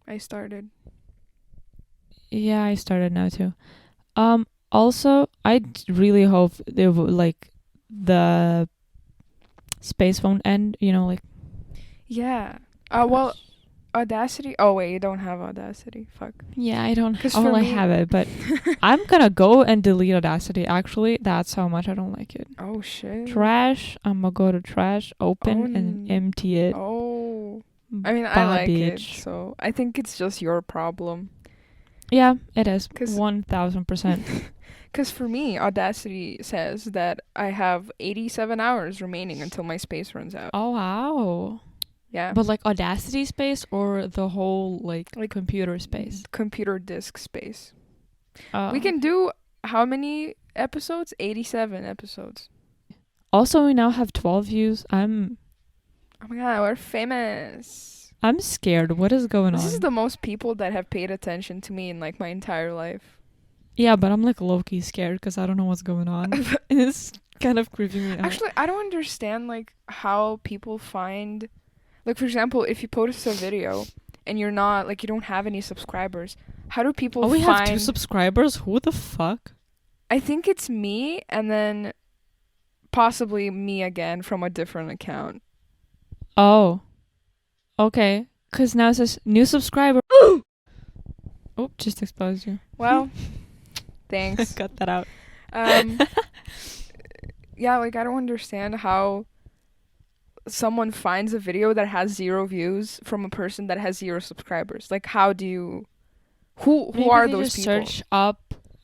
I started. Yeah, I started now too. Also, really hope they would like the space won't end. Like. Yeah. Well, Audacity. Oh wait, you don't have Audacity. Fuck. Yeah, I don't. Because for Well, I me. have it, but I'm gonna go and delete Audacity. Actually, that's how much I don't like it. Oh shit. Trash. I'm gonna go to trash, open and empty it. Oh. I mean, I Bye, like it, bitch. so I think it's just your problem. Yeah, it is. 'Cause 1000%. Because for me, Audacity says that I have 87 hours remaining until my space runs out. Oh wow. Yeah. But like Audacity space or the whole like computer space? Computer disk space. Oh. We can do how many episodes? 87 episodes. Also, we now have 12 views. Oh my god, we're famous. I'm scared. What is going on? This is the most people that have paid attention to me in like my entire life. Yeah, but I'm like low-key scared because I don't know what's going on. It's kind of creeping me out. Actually, I don't understand like how people find, like for example, if you post a video and you're not like you don't have any subscribers, how do people we find? have 2 subscribers. Who the fuck? I think it's me and then possibly me again from a different account. Oh, okay. Because now it says new subscriber. Oh, just exposed you. Well, thanks. Cut that out. Yeah, like I don't understand how someone finds a video that has 0 views from a person that has 0 subscribers. Like, how do you? Who Maybe are they those just people?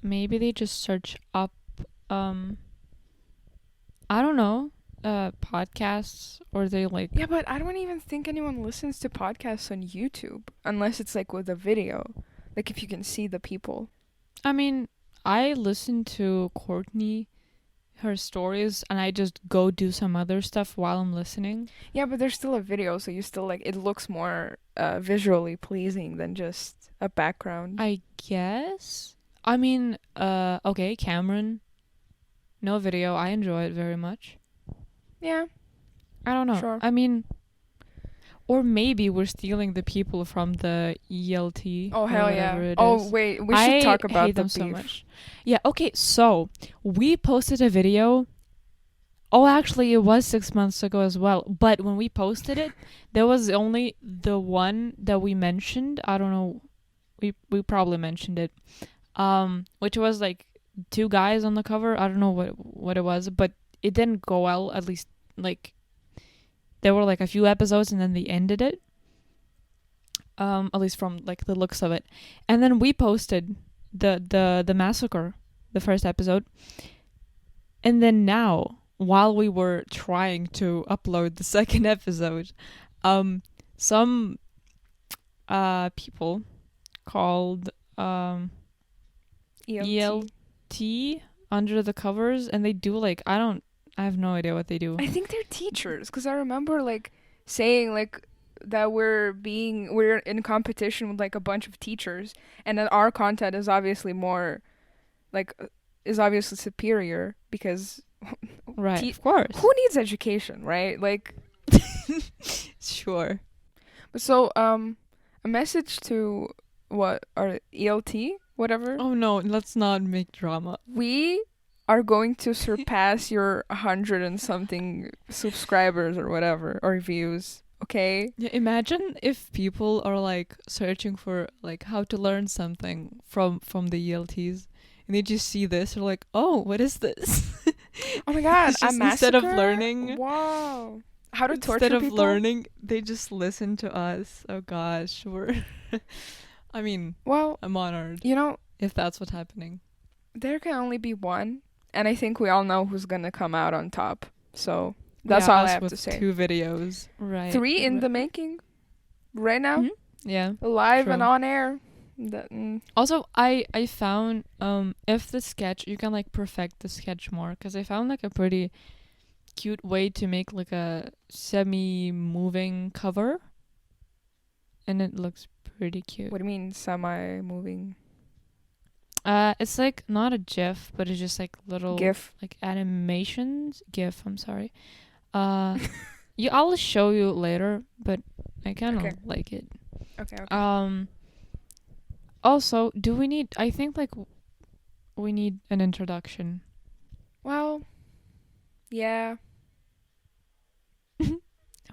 Maybe they just search up. I don't know. Podcasts, or they like. Yeah, but I don't even think anyone listens to podcasts on YouTube unless it's like with a video. Like if you can see the people. I mean, I listen to Courtney, her stories, and I just go do some other stuff while I'm listening. Yeah, but there's still a video, so you still like it looks more visually pleasing than just a background. I guess. I mean, okay, Cameron. No video. I enjoy it very much. Yeah. I don't know. Sure. I mean, or maybe we're stealing the people from the ELT. Oh hell yeah! Oh wait, we should talk about the beef. So much. Yeah. Okay. So we posted a video. Oh, actually, it was 6 months ago as well. But when we posted it, there was only the one that we mentioned. I don't know. We probably mentioned it. Which was like 2 guys on the cover. I don't know what it was, but it didn't go well. At least like. There were like a few episodes and then they ended it. At least from like the looks of it. And then we posted the massacre, the first episode. And then now, while we were trying to upload the second episode, some people called ELT under the covers, and they do like I have no idea what they do. I think they're teachers, because I remember like saying like that we're in competition with like a bunch of teachers, and that our content is obviously more like is obviously superior because right, of course. Who needs education, right? Like sure. So a message to what are ELT whatever. Oh no, let's not make drama. We are going to surpass your 100 and something subscribers or whatever, or views, okay? Yeah, imagine if people are like searching for like how to learn something from the ELTs, and they just see this, they're like, oh, what is this? Oh my god, a massacre? Instead of learning, wow, how to torture people? Instead of learning, they just listen to us. Oh gosh, I mean, well, I'm honored. If that's what's happening. There can only be one. And I think we all know who's gonna come out on top. So that's all I have to say. 2 videos, right? 3 in the making, right now. Mm-hmm. Yeah, live and on air. Also, I found if the sketch, you can like perfect the sketch more, because I found like a pretty cute way to make like a semi-moving cover, and it looks pretty cute. What do you mean semi-moving? It's like not a GIF, but it's just like little GIF, like animations. GIF, I'm sorry. I'll show you later, but I kind of like it. Okay. Also, do we need? I think like we need an introduction. Well, yeah.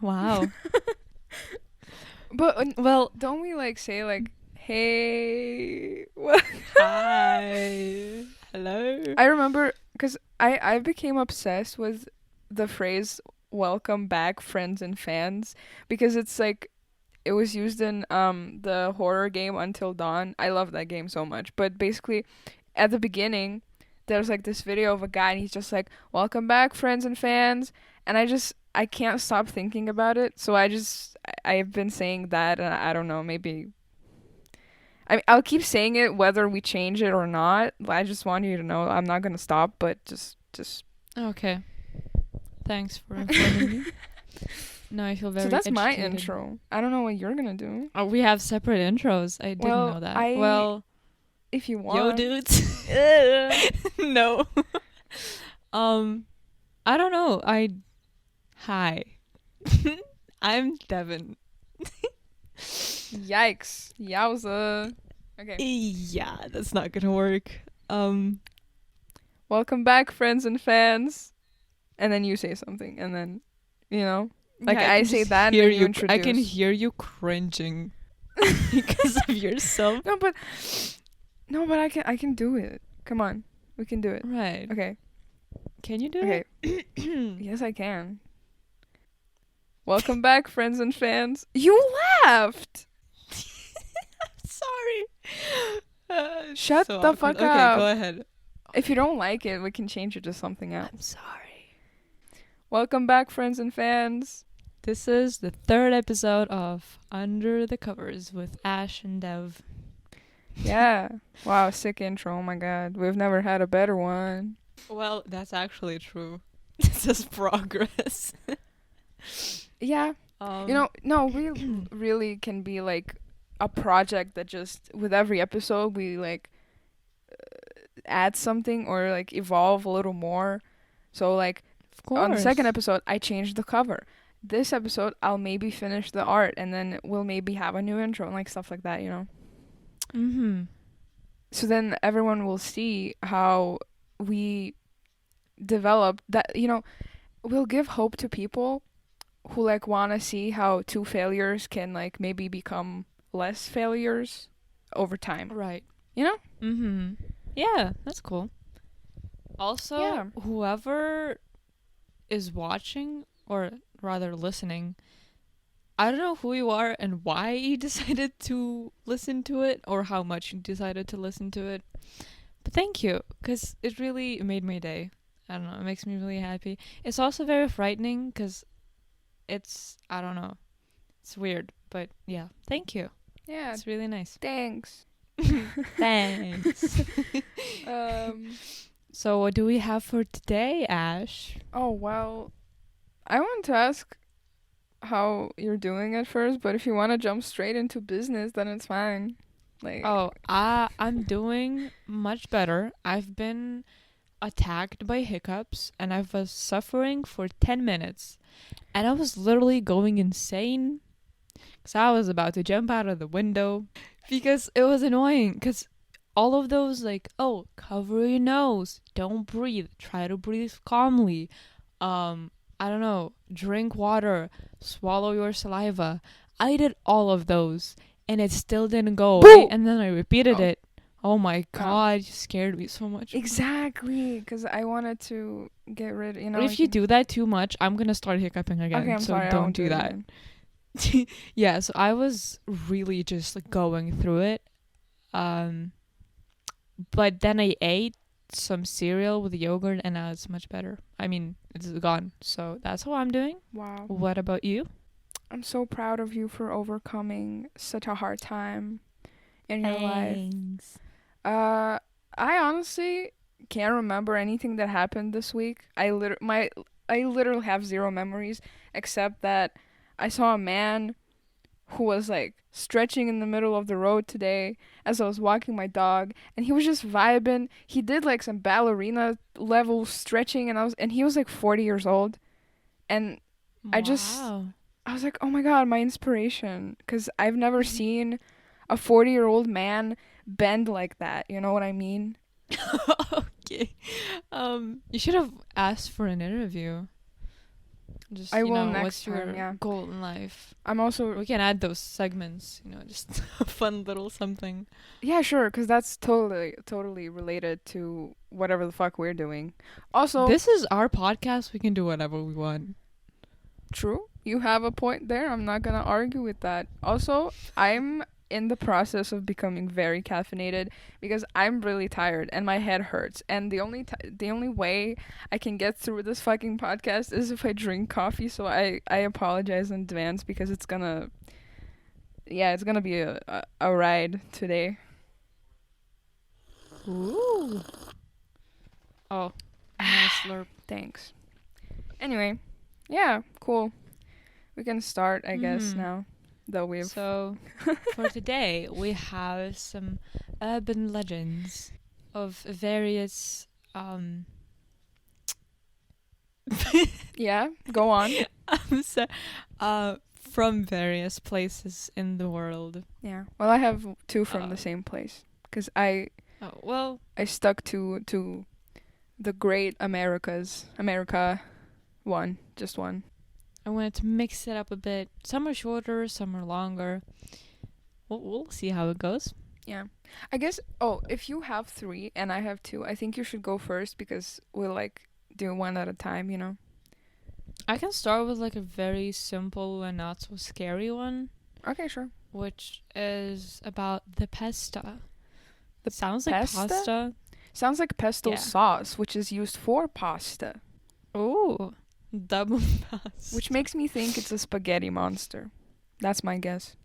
Wow. But Well, don't we like say like, hey? What? hi. Hello. I remember because I became obsessed with the phrase "Welcome back, friends and fans" because it's like it was used in the horror game Until Dawn. I love that game so much. But basically, at the beginning, there's like this video of a guy and he's just like, "Welcome back, friends and fans," and I can't stop thinking about it. So I've been saying that, and I don't know, maybe. I'll keep saying it whether we change it or not. I just want you to know I'm not gonna stop, but just. Okay. Thanks for informing me. No, I feel very So that's my educated. intro. I don't know what you're gonna do. Oh, we have separate intros. I didn't know that. Well, if you yo, want. dudes. No. I don't know. Hi. I'm Devin. Yikes. Yowza. Okay. Yeah, that's not gonna work. Welcome back, friends and fans. And then you say something, and then, like yeah, I can say just that, and hear then you introduce. I can hear you cringing because of yourself. No, but I can do it. Come on, we can do it. Right. Okay. Can you do Okay. it? Yes, I can. Welcome back, friends and fans. You laughed. Sorry. Shut so the awkward. fuck Okay, up. go ahead. If you don't like it, we can change it to something else. I'm sorry. Welcome back, friends and fans. This is the 3rd episode of Under the Covers with Ash and Dev. Yeah. Wow, sick intro. Oh my god. We've never had a better one. Well, that's actually true. This is progress. Yeah. No, we really can be like a project that just with every episode we like add something or like evolve a little more. So like Of course. on the second episode I changed the cover. This episode I'll maybe finish the art and then we'll maybe have a new intro and like stuff like that, Mm-hmm. So then everyone will see how we develop that, we'll give hope to people who like want to see how 2 failures can like maybe become less failures over time. Right. Mm-hmm. Yeah, that's cool. Also, Yeah. whoever is watching, or rather listening, I don't know who you are and why you decided to listen to it, or how much you decided to listen to it. But thank you, because it really made my day. I don't know, it makes me really happy. It's also very frightening, because I don't know, it's weird. But yeah, thank you. Yeah. It's really nice. Thanks. Thanks. So what do we have for today, Ash? Oh, well, I want to ask how you're doing at first, but if you want to jump straight into business, then it's fine. Like, I'm doing much better. I've been attacked by hiccups and I was suffering for 10 minutes. And I was literally going insane because I was about to jump out of the window because it was annoying, because all of those like, oh, cover your nose, don't breathe, try to breathe calmly, I don't know, drink water, swallow your saliva. I did all of those and it still didn't go away, and then I repeated it. Oh my god, you scared me so much. Exactly, because I wanted to get rid, But if you do that too much, I'm gonna start hiccuping again. Okay, I'm so sorry, I don't won't do that. Yeah, so I was really just like going through it. But then I ate some cereal with yogurt and now it's much better. I mean, it's gone. So that's how I'm doing. Wow. What about you? I'm so proud of you for overcoming such a hard time in your life. I honestly can't remember anything that happened this week. I literally have zero memories except that I saw a man who was like stretching in the middle of the road today as I was walking my dog, and he was just vibing. He did like some ballerina level stretching, and he was like 40 years old, and I just I was like, oh my god, my inspiration. Because I've never seen a 40-year-old man bend like that. You know what I mean? Okay. You should have asked for an interview. Just, I you will know, next what's time, your yeah. goal in life? I'm also, We can add those segments, you know, just a fun little something. yeah, sure, because that's totally related to whatever the fuck we're doing. Also, This is our podcast. We can do whatever we want. true, you have a point there. I'm not gonna argue with that. Also, I'm in the process of becoming very caffeinated because I'm really tired and my head hurts. And the only way I can get through this fucking podcast is if I drink coffee. So I apologize in advance because it's gonna be a ride today. Ooh. Oh, nice slurp. Thanks. Anyway, yeah, cool. We can start, I guess, Mhm. now that we've. So, for today, we have some urban legends of various, Yeah, go on. so, from various places in the world. Yeah. Well, I have two from the Uh, same place because Oh, well, I stuck to the great America one, just one. I wanted to mix it up a bit. Some are shorter, some are longer. We'll see how it goes. Yeah. I guess. Oh, if you have three and I have two, I think you should go first because we'll like do one at a time. You know. I can start with like a very simple and not so scary one, Okay, sure. which is about the pesta. The Sounds like pesta? pasta. Sounds like pesto Yeah. sauce, which is used for pasta, Oh, double pasta. which makes me think it's a spaghetti monster. That's my guess.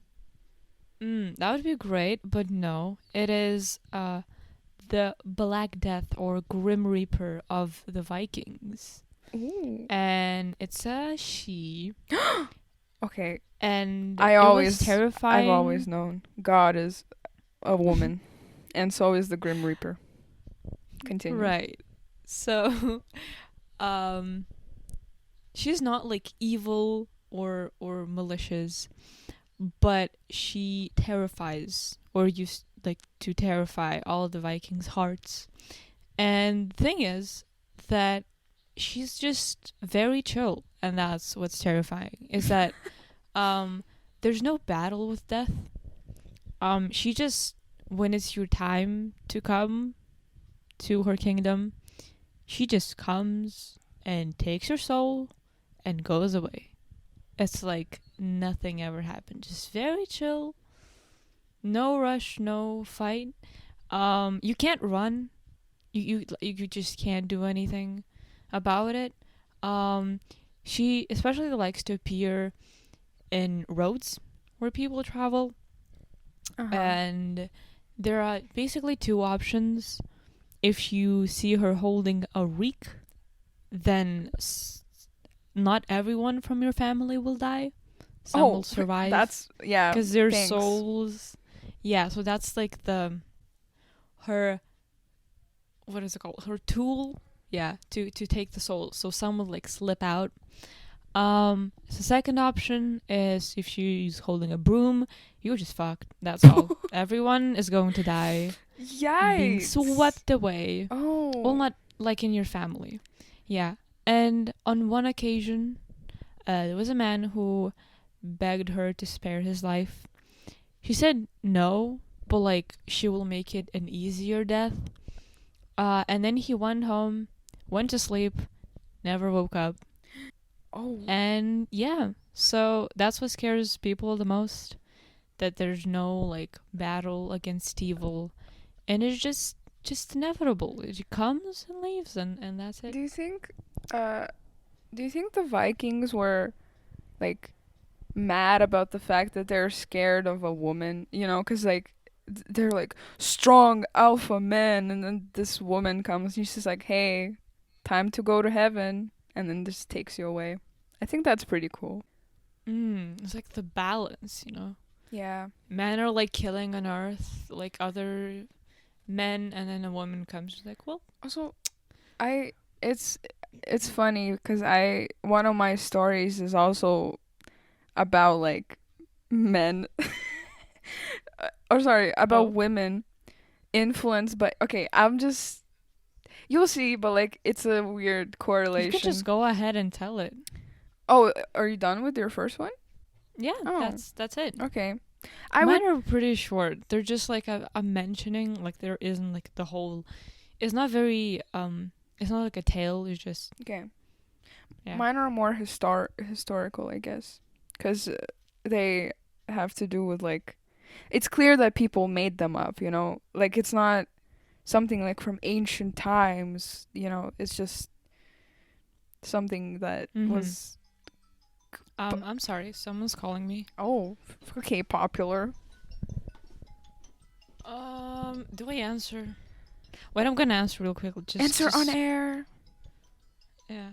That would be great, but no. It is the Black Death or Grim Reaper of the Vikings. Ooh. And it's a she. Okay. And I it always, was terrifying. I've always known God is a woman, and so is the Grim Reaper. Continue. Right. So, she's not like evil or malicious, but she terrifies or used like to terrify all the Vikings' hearts. And the thing is that she's just very chill, and that's what's terrifying. Is that there's no battle with death. She just, when it's your time to come to her kingdom, she just comes and takes your soul and goes away. It's like nothing ever happened. Just very chill. No rush, no fight. You can't run. You just can't do anything about it. She especially likes to appear in roads where people travel, Uh-huh. and there are basically two options. If you see her holding a reek, then not everyone from your family will die. Some will survive. That's yeah. Because their thanks. souls. Yeah, so that's like her, what is it called? Her tool. Yeah, to take the soul. So some will like slip out. The second option is if she's holding a broom, you're just fucked. That's all. Everyone is going to die. Yikes. Being swept away. Oh. Well, not like in your family. Yeah. And on one occasion, there was a man who begged her to spare his life. She said no, but like she will make it an easier death. And then he went home, went to sleep, never woke up. Oh. And yeah, so that's what scares people the most. That there's no like battle against evil, and it's just inevitable. It comes and leaves, and that's it. Do you think the Vikings were like mad about the fact that they're scared of a woman, you know, cuz like they're like strong alpha men, and then this woman comes and she's like, "Hey, time to go to heaven," and then just takes you away. I think that's pretty cool. It's like the balance, you know. Yeah. Men are like killing on Earth, like other men, and then a woman comes like, well, Also, it's funny because one of my stories is also about like men or sorry, about Oh, women influenced by okay, I'm just you'll see, but like it's a weird you could just correlation. go ahead and tell it. Oh, are you done with your first one? Yeah, Oh, that's it. okay. I would Mine are pretty short. They're just like a mentioning. Like there isn't like the whole. It's not very. It's not like a tale. It's just okay. yeah. Mine are more historical, I guess, cuz they have to do with like it's clear that people made them up, you know? Like it's not something like from ancient times, you know? It's just something that Mhm. was I'm sorry. Someone's calling me. oh, okay, popular. Do I answer? Wait, I'm gonna answer real quick. Answer on Just air. yeah.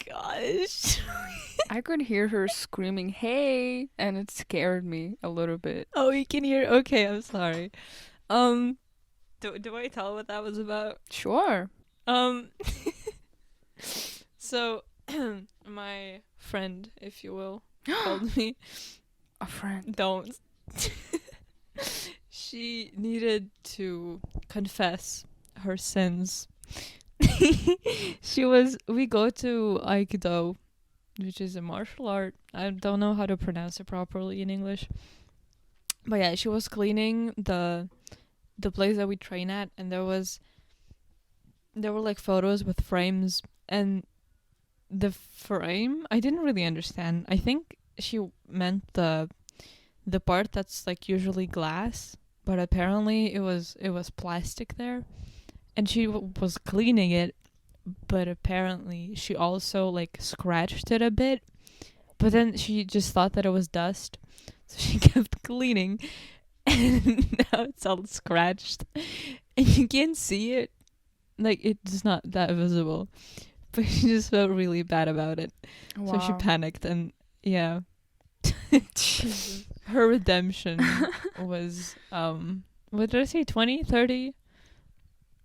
Gosh. I could hear her screaming, "Hey!" and it scared me a little bit. Oh, you can hear. Okay, I'm sorry. Um, do I tell what that was about? Sure. Um, so my friend, if you will, called me. A friend. Don't. She needed to confess her sins. We go to Aikido, which is a martial art. I don't know how to pronounce it properly in English. But yeah, she was cleaning the place that we train at, and there were like photos with frames, and the frame I didn't really understand. I think she meant the part that's like usually glass, but apparently it was plastic there, and she was cleaning it, but apparently she also like scratched it a bit, but then she just thought that it was dust, so she kept cleaning, and now it's all scratched, and you can't see it, like it's not that visible, but she just felt really bad about it, so she Wow. panicked, and yeah. Jesus. Her redemption was what did I say, 20, 30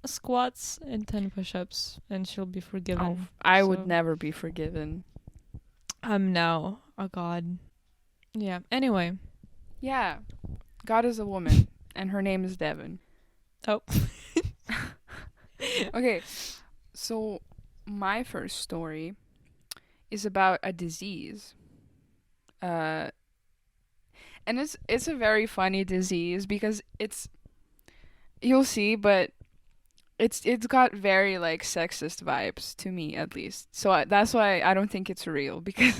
squats and 10 push-ups, and she'll be Oh, forgiven. I would So never be forgiven. I'm now a god. Yeah, anyway. Yeah. God is a woman, and her name is Devin. Oh. Okay, so my first story is about a disease. Uh, and it's a very funny disease because it's you'll see, but it's got very like sexist vibes to me at least. So that's why I don't think it's real because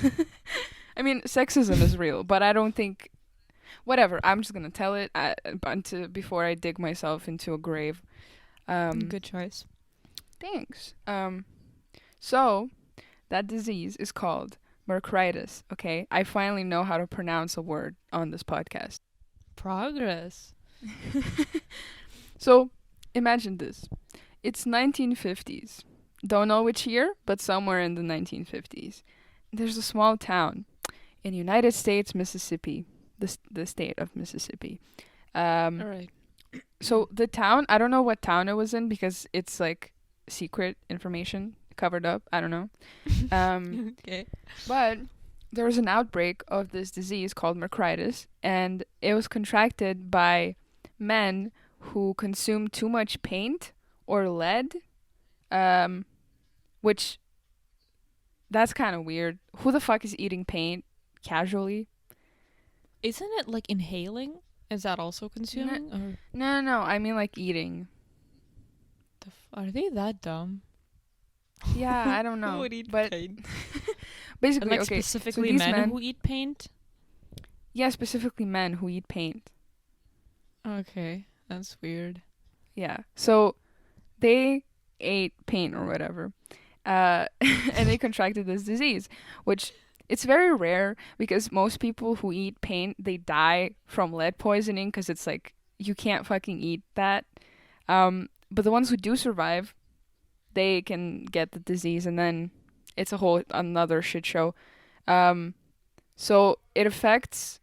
I mean sexism is real, but I don't think whatever. I'm just gonna tell it before I dig myself into a grave. Um, Good choice. thanks. So that disease is called Mercritis. Okay, I finally know how to pronounce a word on this podcast. Progress. So imagine this. It's 1950s. Don't know which year, but somewhere in the 1950s. There's a small town in United States, Mississippi, the state of Mississippi. All right. So the town, I don't know what town it was in because it's like secret information covered up. I don't know. Okay. But there was an outbreak of this disease called Mercritis, and it was contracted by men who consumed too much paint or lead, um, which that's kind of weird. Who the fuck is eating paint casually? Isn't it like inhaling? Is that also consuming? Or No. I mean like eating. are they that dumb? Yeah, I don't Who know. would eat But paint? basically, Like okay. So specifically these men men, who eat paint? yeah, specifically men who eat paint. Okay, that's weird. Yeah. So they ate paint or whatever, and they contracted this disease, which it's very rare because most people who eat paint they die from lead poisoning because it's like you can't fucking eat that. But the ones who do survive, they can get the disease, and then it's a whole another shit show. Um, so it affects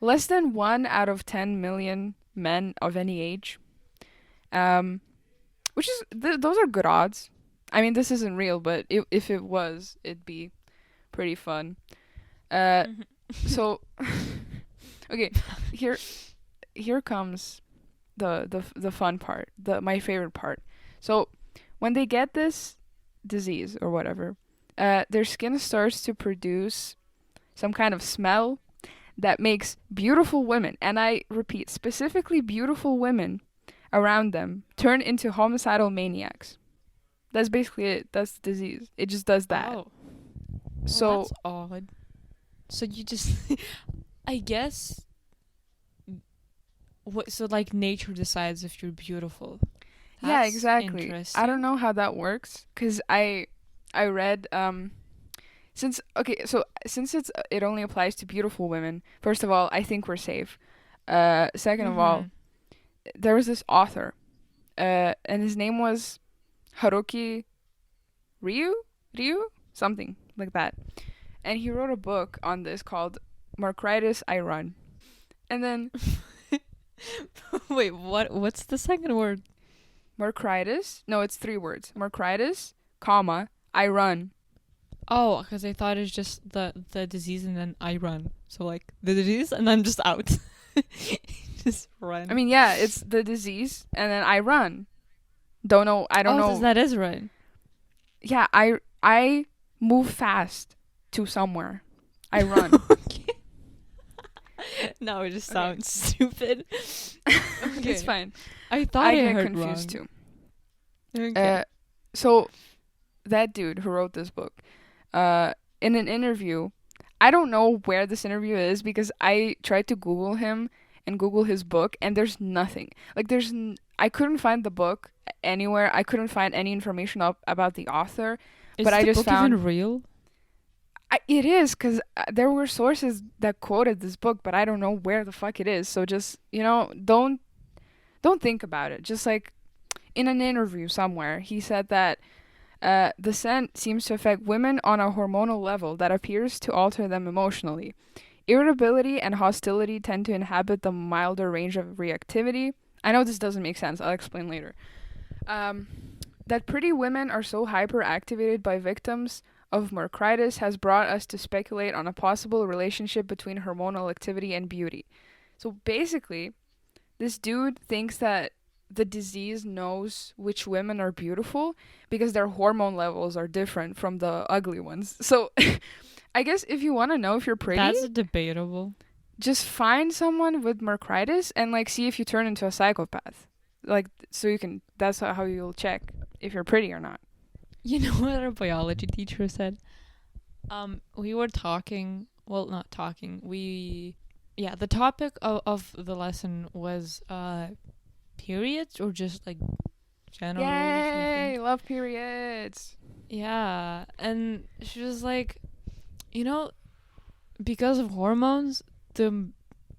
less than 1 out of 10 million men of any age. Um, which is those are good odds. I mean, this isn't real, but if it was, it'd be pretty fun. Uh, so okay, here here comes the fun part, my favorite part. So when they get this disease or whatever, their skin starts to produce some kind of smell that makes beautiful women, and I repeat, specifically beautiful women around them, turn into homicidal maniacs. That's basically it. That's the disease. It just does that. Oh, well, So that's odd. So you just, I guess, what? So like nature decides if you're beautiful. yeah, That's exactly. I don't interesting. know how that works because I read since okay, so since it only applies to beautiful women. First of all, I think we're safe. Second of all, Mhm. there was this author, and his name was Haruki Ryu, something like that, and he wrote a book on this called Mercritis I Run, and then Wait, what? What's the second word? Mercritis, no, it's 3 words. Mercritis, comma, I run. Oh, because I thought it's just the disease and then I run. So like the disease and I'm just out. Just run. I mean, yeah, it's the disease, and then I run. Don't know. I don't oh, know. that is right. Yeah, I move fast to somewhere. I run. Okay. No, it just Okay. sounds stupid. Okay. It's fine. I thought I I get heard confused wrong. too. Okay. So that dude who wrote this book, in an interview, I don't know where this interview is because I tried to Google him and Google his book, and there's nothing. Like I couldn't find the book anywhere. I couldn't find any information about the author, Is but I the just book found even real? it is because there were sources that quoted this book, but I don't know where the fuck it is. So just don't think about it. Just like in an interview somewhere, he said that the scent seems to affect women on a hormonal level that appears to alter them emotionally. Irritability and hostility tend to inhabit the milder range of reactivity. I know this doesn't make sense. I'll explain later. Um, that pretty women are so hyperactivated by victims of Mercritis has brought us to speculate on a possible relationship between hormonal activity and beauty. So basically, this dude thinks that the disease knows which women are beautiful because their hormone levels are different from the ugly ones. So I guess if you want to know if you're pretty, That's debatable. just find someone with Mercritis and like see if you turn into a psychopath. Like so you can that's how you'll check if you're pretty or not. You know what our biology teacher said? We were talking. Well, not talking. Yeah, the topic of the lesson was periods or just like general Yay! something. Love periods. Yeah, and she was like, you know, because of hormones, the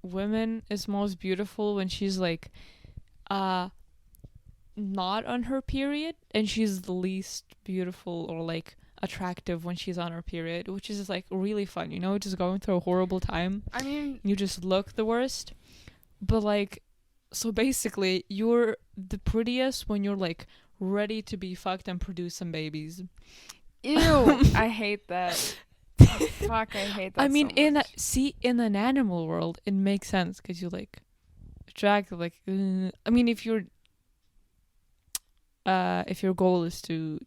woman is most beautiful when she's like, uh, not on her period, and she's the least beautiful or like attractive when she's on her period, which is like really fun, you know, just going through a horrible time. I mean, You just look the worst. But like, so basically, you're the prettiest when you're like ready to be fucked and produce some babies. ew. I hate that. Fuck, I hate that. I mean, so much. in an animal world, it makes sense because you like attractive. Like, I mean, if your goal is to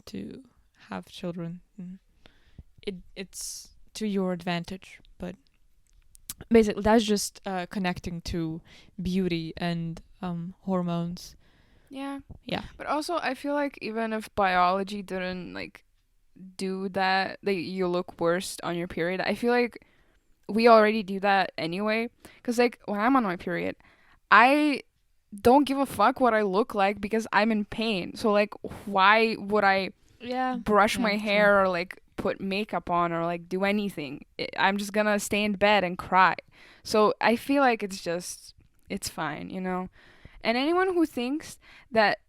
have children, it's to your advantage. But basically, that's just connecting to beauty and hormones. Yeah. Yeah. But also, I feel like even if biology didn't like do that, that you look worse on your period, I feel like we already do that anyway. Cause like when I'm on my period, I don't give a fuck what I look like because I'm in pain. So like, why would I Yeah. brush Yeah, my true. hair or like put makeup on or like do anything? I'm just gonna stay in bed and cry. So I feel like it's fine, you know. And anyone who thinks that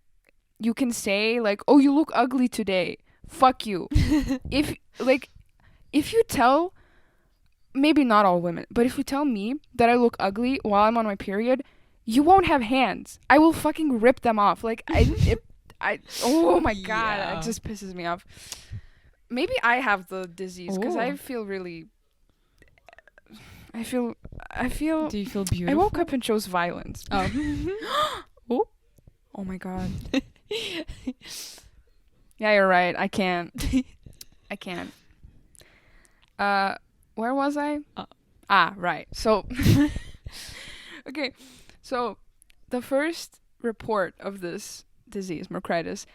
you can say like, "Oh, you look ugly today," fuck you. if like if you tell, maybe not all women, but if you tell me that I look ugly while I'm on my period, you won't have hands. I will fucking rip them off. Like Oh my god, Yeah. it just pisses me off. Maybe I have the disease because I Ooh. feel really. I feel. I feel. Do you feel I beautiful? woke up and chose violence. Oh. Oh. Oh my god. Yeah, you're right. I can't. I can't. Where was I? Right. So. Okay, so the first report of this disease, Mercritis,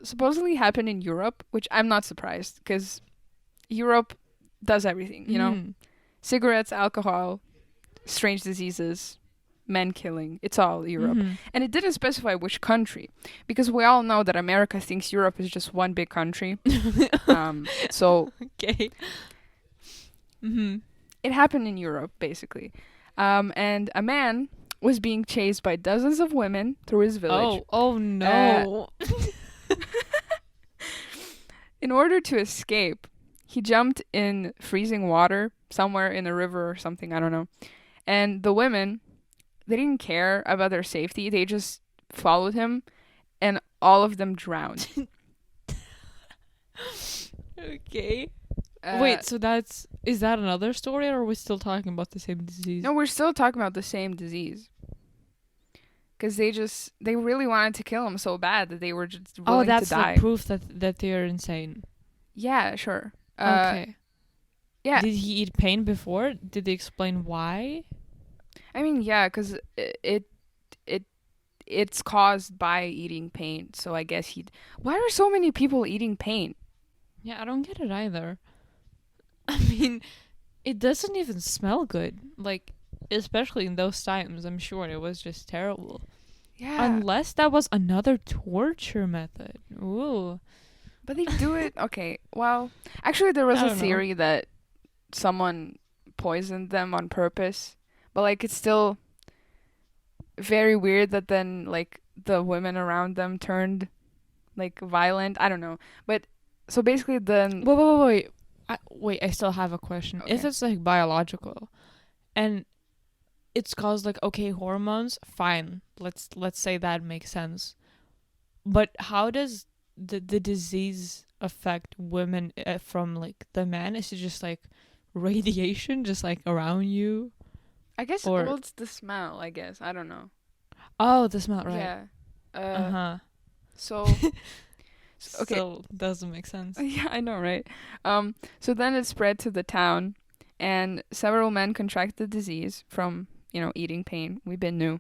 supposedly happened in Europe, which I'm not surprised because Europe does everything, you know? Mm. Cigarettes, alcohol, strange diseases, men killing. It's all Europe. Mhm. And it didn't specify which country because we all know that America thinks Europe is just one big country. So Okay. Mhm. it happened in Europe, basically. And a man was being chased by dozens of women through his village. Oh no. In order to escape, he jumped in freezing water somewhere in a river or something, I don't know. And the women, they didn't care about their safety. They just followed him and all of them drowned. Okay. Wait, so is that another story, or are we still talking about the same disease? No, we're still talking about the same disease. Because they really wanted to kill him so bad that they were just willing that's to die. the proof that they're insane. Yeah, sure. Okay. Yeah. Did he eat pain before? Did they explain why? I mean, yeah, because it's caused by eating paint. So I guess Why are so many people eating paint? Yeah, I don't get it either. I mean, it doesn't even smell good. Like, especially in those times, I'm sure it was just terrible. Yeah. Unless that was another torture method. Ooh. But they do it. Okay. Well, actually, there was I a don't know. theory that someone poisoned them on purpose. But like, it's still very weird that then like the women around them turned like violent. I don't know. But so basically, then Wait. I still have a question. If Okay. it's like biological, and it's caused like hormones, fine. Let's say that makes sense. But how does the disease affect women from like the man? Is it just like radiation, just like around you? I guess Or- well, it's the smell. I guess I don't know. Oh, that's not right. Yeah. Uh-huh. So okay. Still doesn't make sense. Yeah, I know, right? So then it spread to the town, and several men contracted the disease from, eating pain. We've been new.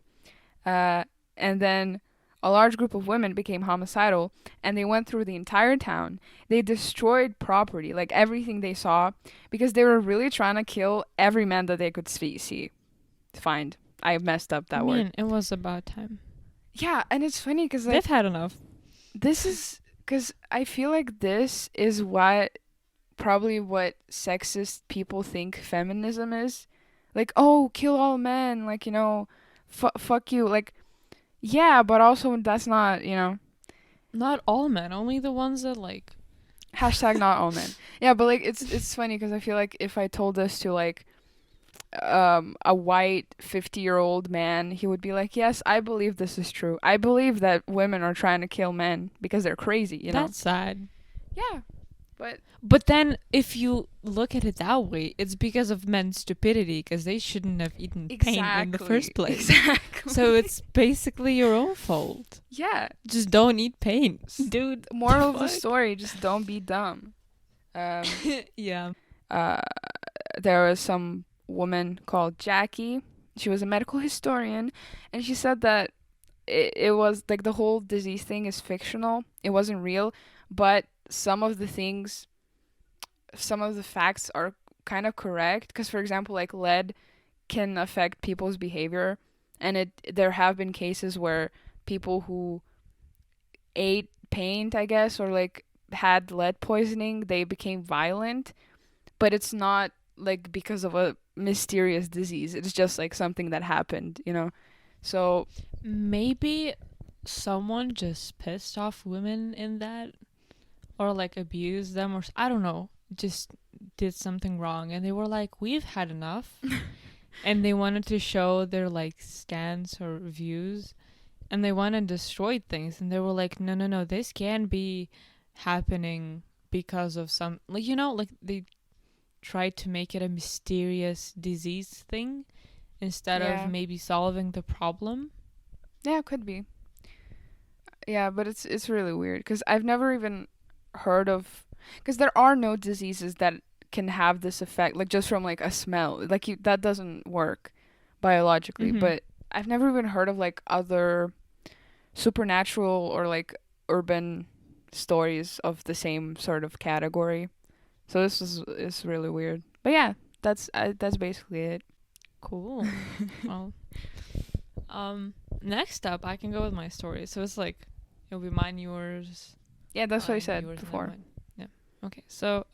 And then a large group of women became homicidal, and they went through the entire town. They destroyed property, like everything they saw, because they were really trying to kill every man that they could find. I messed up that word. It was about time. Yeah, and it's funny because They've had enough. this is because I feel like this is probably what sexist people think feminism is. Like, oh, kill all men, like, fuck you. Like, yeah, but also that's not, Not all men, only the ones that like. hashtag not all men. Yeah, but like, it's funny because I feel like if I told this to like a white 50-year-old man, he would be like, yes, I believe this is true. I believe that women are trying to kill men because they're crazy, That's sad. Yeah, But then, if you look at it that way, it's because of men's stupidity, because they shouldn't have eaten pain in the first place. Exactly. So it's basically your own fault. Yeah. Just don't eat pain, dude. Moral of the fuck? story: just don't be dumb. Yeah. There was some woman called Jackie. She was a medical historian, and she said that it was like the whole disease thing is fictional. It wasn't real, but some of the facts are kind of correct. Because, for example, like lead can affect people's behavior, and there have been cases where people who ate paint, I guess, or like had lead poisoning, they became violent. But it's not like because of a mysterious disease. It's just like something that happened, So Maybe someone just pissed off women in that, or like abused them, or I don't know, just did something wrong, and they were like, we've had enough. And they wanted to show their like scans or views, and they went and destroyed things, and they were like, no, this can be happening because of some, like, like they tried to make it a mysterious disease thing instead of maybe solving the problem. Yeah, it could be. Yeah, but it's really weird because I've never even heard of, because there are no diseases that can have this effect, like just from like a smell, like that doesn't work biologically. Mm-hmm. But I've never even heard of like other supernatural or like urban stories of the same sort of category. So this is really weird. But yeah, that's basically it. Cool. Well, next up, I can go with my story. So it's like, it'll be mine, yours. Yeah, that's what I mine, said yours, and then before. mine. Yeah. Okay. So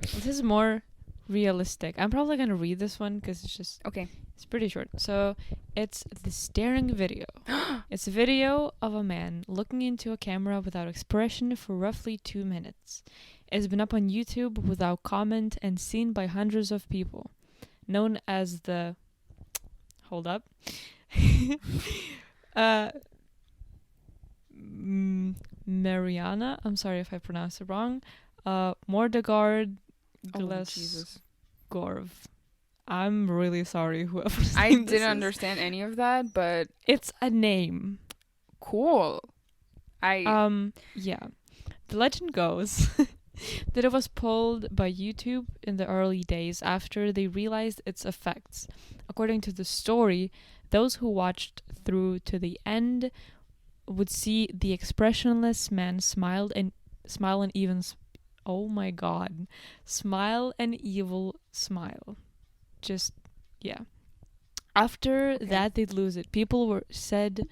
this is more realistic. I'm probably gonna read this one because Okay. it's pretty short. So it's the staring video. It's a video of a man looking into a camera without expression for roughly 2 minutes. It's been up on YouTube without comment and seen by hundreds of people. Known as the... Hold up. Mereana. I'm sorry if I pronounced it wrong. Mordegard Glesgorv. I'm really sorry whoever. I didn't understand any of that, but it's a name. Cool. Yeah. The legend goes that it was pulled by YouTube in the early days after they realized its effects. According to the story, those who watched through to the end would see the expressionless man smile an evil smile. Just, yeah. After that, they'd lose it. People were said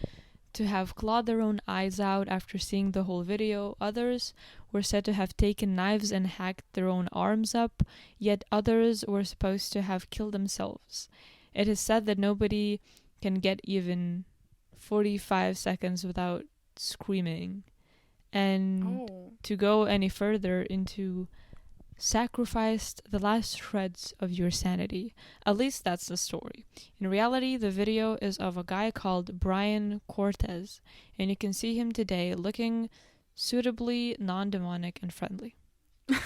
to have clawed their own eyes out after seeing the whole video. Others were said to have taken knives and hacked their own arms up, yet others were supposed to have killed themselves. It is said that nobody can get even 45 seconds without screaming. And to go any further into sacrificed the last shreds of your sanity. At least that's the story. In reality, the video is of a guy called Brian Cortez, and you can see him today looking suitably non-demonic and friendly. Yeah.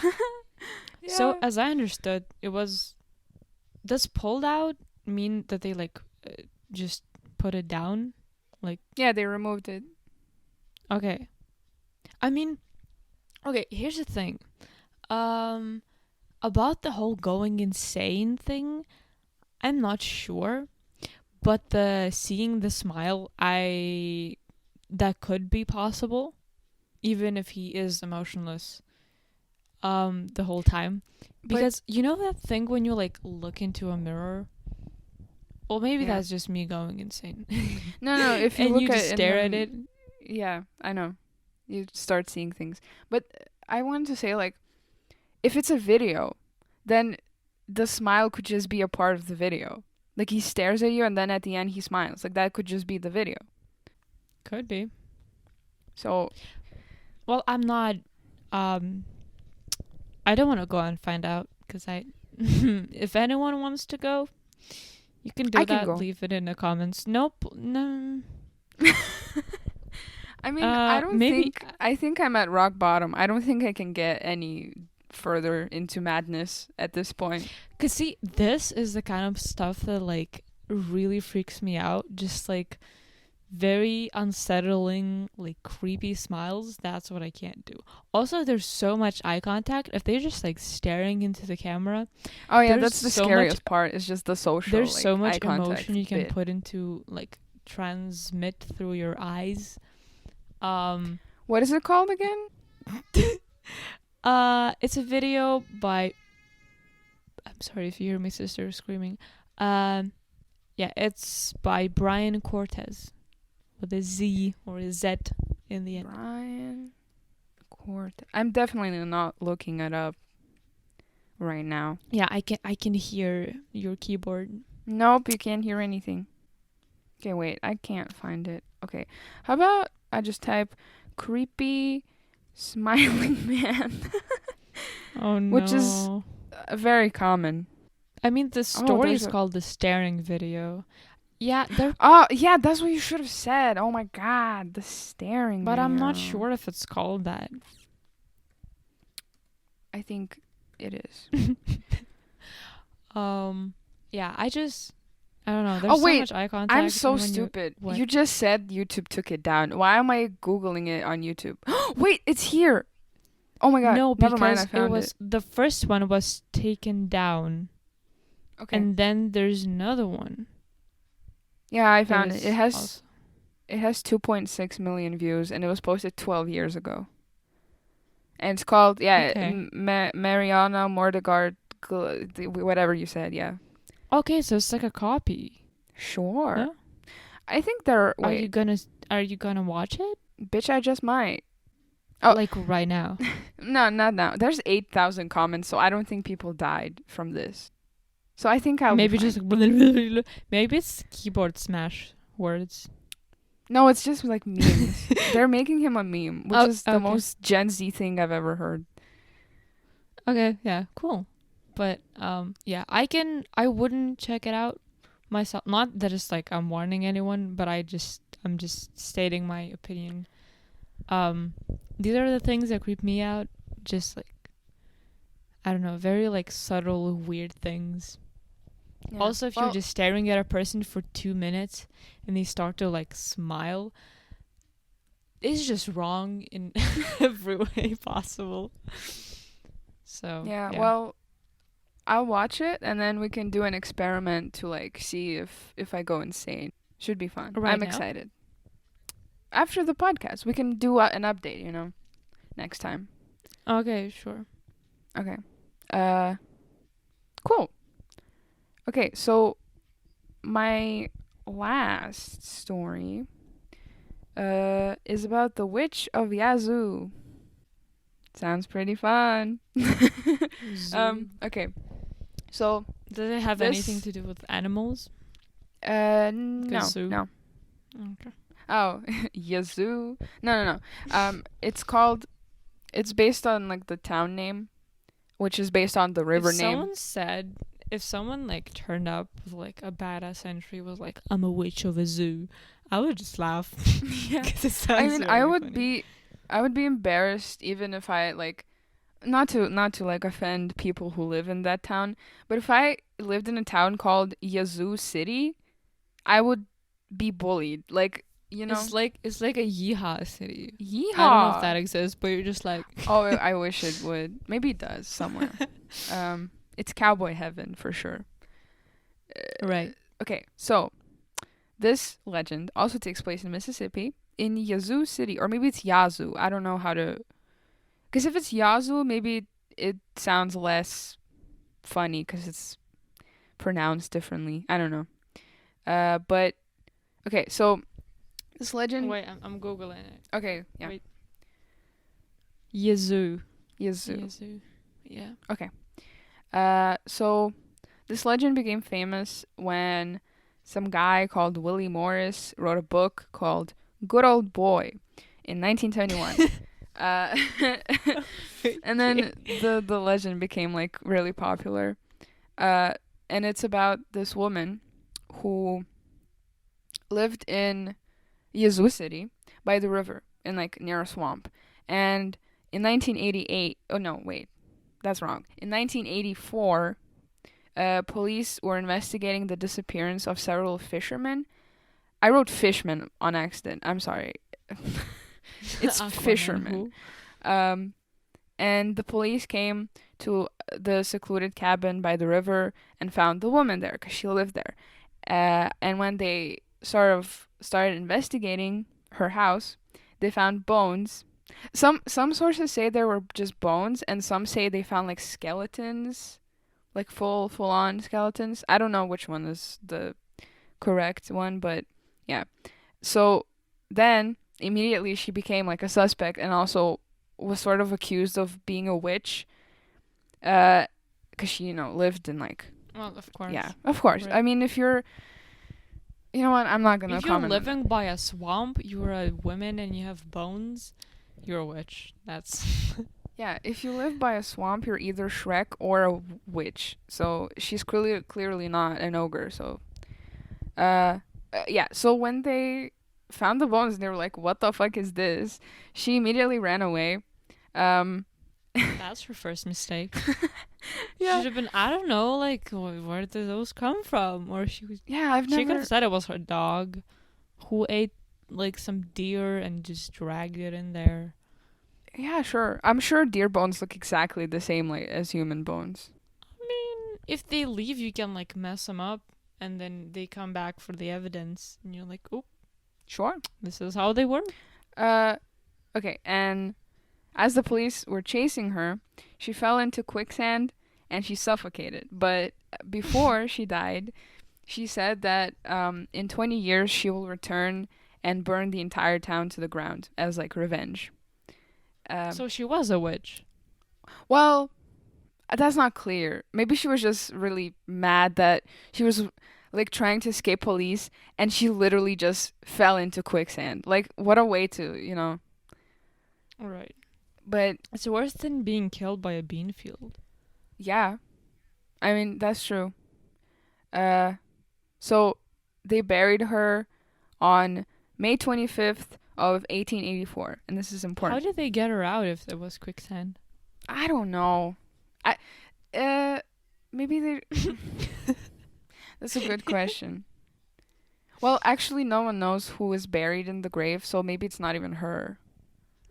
So, as I understood, it was... Does pulled out mean that they, just put it down? Yeah, they removed it. Okay. I mean... Okay, here's the thing. About the whole going insane thing, I'm not sure, but the seeing the smile, that could be possible, even if he is emotionless, the whole time, because you know that thing when you look into a mirror. Well, maybe that's just me going insane. No, if you and look you at just stare at it. Yeah, I know. You start seeing things, but I wanted to say if it's a video, then the smile could just be a part of the video. Like he stares at you and then at the end he smiles. Like that could just be the video. Could be. So, well, I'm not. I don't want to go and find out because if anyone wants to go, you can do that. Leave it in the comments. Nope. No. I mean, I think I'm at rock bottom. I don't think I can get any further into madness at this point. Cause see, this is the kind of stuff that really freaks me out. Just very unsettling, creepy smiles. That's what I can't do. Also, there's so much eye contact. If they're just staring into the camera. Oh yeah, that's the scariest part. It's just the social. There's so much emotion you can put into transmit through your eyes. What is it called again? It's a video by... I'm sorry if you hear my sister screaming. Yeah, it's by Brian Cortez with a Z or a Z in the end. Brian Cortez. I'm definitely not looking it up right now. Yeah, I can hear your keyboard. Nope, you can't hear anything. Okay, wait, I can't find it. Okay, how about I just type creepy smiling man? Oh no. Which is very common. I mean, the story is called The Staring Video. Yeah, they're. Oh, yeah, that's what you should have said. Oh my god, the staring But I'm not video. sure if it's called that. I think it is. Yeah, I don't know. There's Oh, so wait, much eye contact. I'm so and when stupid. What? You just said YouTube took it down. Why am I Googling it on YouTube? Wait, it's here. Oh my god. No, Never mind, I because found it was the first one was taken down, Okay. and then there's another one. Yeah, I that found it. is It has also- 2.6 million views, and it was posted 12 years ago. And it's called Okay. Mereana, Mordegard, whatever you said. Yeah. Okay, so it's like a copy. Sure. No? I think they're Are you wait, gonna watch it? bitch. I just might. Oh. Like right now? No, not now. There's 8,000 comments, so I don't think people died from this. So I think I'll Maybe be fine. just maybe it's keyboard smash words. No, it's just like memes. They're making him a meme, which Oh, is the okay. most Gen Z thing I've ever heard. Okay, yeah, cool. But yeah, I wouldn't check it out myself. Not that it's like I'm warning anyone, but I'm just stating my opinion. These are the things that creep me out. Just like, I don't know, very like subtle, weird things. Yeah. Also, if you're just staring at a person for 2 minutes and they start to like smile, it's just wrong in every way possible. So yeah, well, I'll watch it and then we can do an experiment to like see if I go insane. Should be fun. Right I'm now? excited. After the podcast, we can do an update, next time. Okay, sure. Okay. Cool. Okay, so my last story is about the Witch of Yazoo. Sounds pretty fun. Okay. So, Does it have this- anything to do with animals? no, zoo? no. Okay. Oh, Yazoo. No. It's based on like the town name, which is based on the river If name. someone said, if someone like turned up with like a badass entry was like, I'm a witch of a zoo, I would just laugh. Yeah. 'Cause it I sounds mean, very funny. I would be embarrassed even if I like not to like offend people who live in that town, but if I lived in a town called Yazoo City, I would be bullied. Like, It's like a yeehaw city. yeehaw. I don't know if that exists, but you're just like Oh, I wish it would. Maybe it does somewhere. It's cowboy heaven for sure. right. Okay, so this legend also takes place in Mississippi, in Yazoo City, or maybe it's Yazoo. I don't know how to. Because if it's Yazoo, maybe it sounds less funny because it's pronounced differently. I don't know. But okay, so this legend. Wait, I'm googling it. Okay, yeah. Wait. Yazoo. Yazoo. Yeah. So this legend became famous when some guy called Willie Morris wrote a book called Good Old Boy in 1921. And then the legend became like really popular. And it's about this woman who lived in Yazoo City by the river in like near a swamp. And in 1988, oh no, wait, that's wrong. In 1984, police were investigating the disappearance of several fishermen. I wrote fishmen on accident. I'm sorry. It's fishermen. And the police came to the secluded cabin by the river and found the woman there because she lived there. And when they sort of started investigating her house, they found bones. Some sources say there were just bones, and some say they found like skeletons, like full on skeletons. I don't know which one is the correct one, but yeah. So then immediately she became like a suspect and also was sort of accused of being a witch, because she lived in like Well, of course. yeah, of course. Right. I mean, if you're, you know what, I'm not gonna If you're comment. living by a swamp, you're a woman and you have bones, you're a witch. That's Yeah, if you live by a swamp, you're either Shrek or a witch. So she's clearly not an ogre. So, Yeah, so when they found the bones, they were like, "What the fuck is this?" She immediately ran away. Um, That's her first mistake. She yeah, should have been, I don't know, like, where did those come from? Or yeah, I've she could never. have said it was her dog who ate like some deer and just dragged it in there. Yeah, sure. I'm sure deer bones look exactly the same like as human bones. I mean, if they leave, you can like mess them up, and then they come back for the evidence, and you're like, oh, Sure. this is how they were. Uh, okay, and as the police were chasing her, she fell into quicksand and she suffocated. But before she died, she said that in 20 years she will return and burn the entire town to the ground as like revenge. Um, So she was a witch. well, that's not clear. Maybe she was just really mad that she was like trying to escape police and she literally just fell into quicksand. Like, what a way to, All right. But It's worse than being killed by a bean field. yeah, I mean, that's true. Uh, so they buried her on May 25th of 1884, and this is How important. did they get her out if there was quicksand? I don't know. I uh maybe they That's a good question. Well, actually no one knows who is buried in the grave, so maybe it's not even her.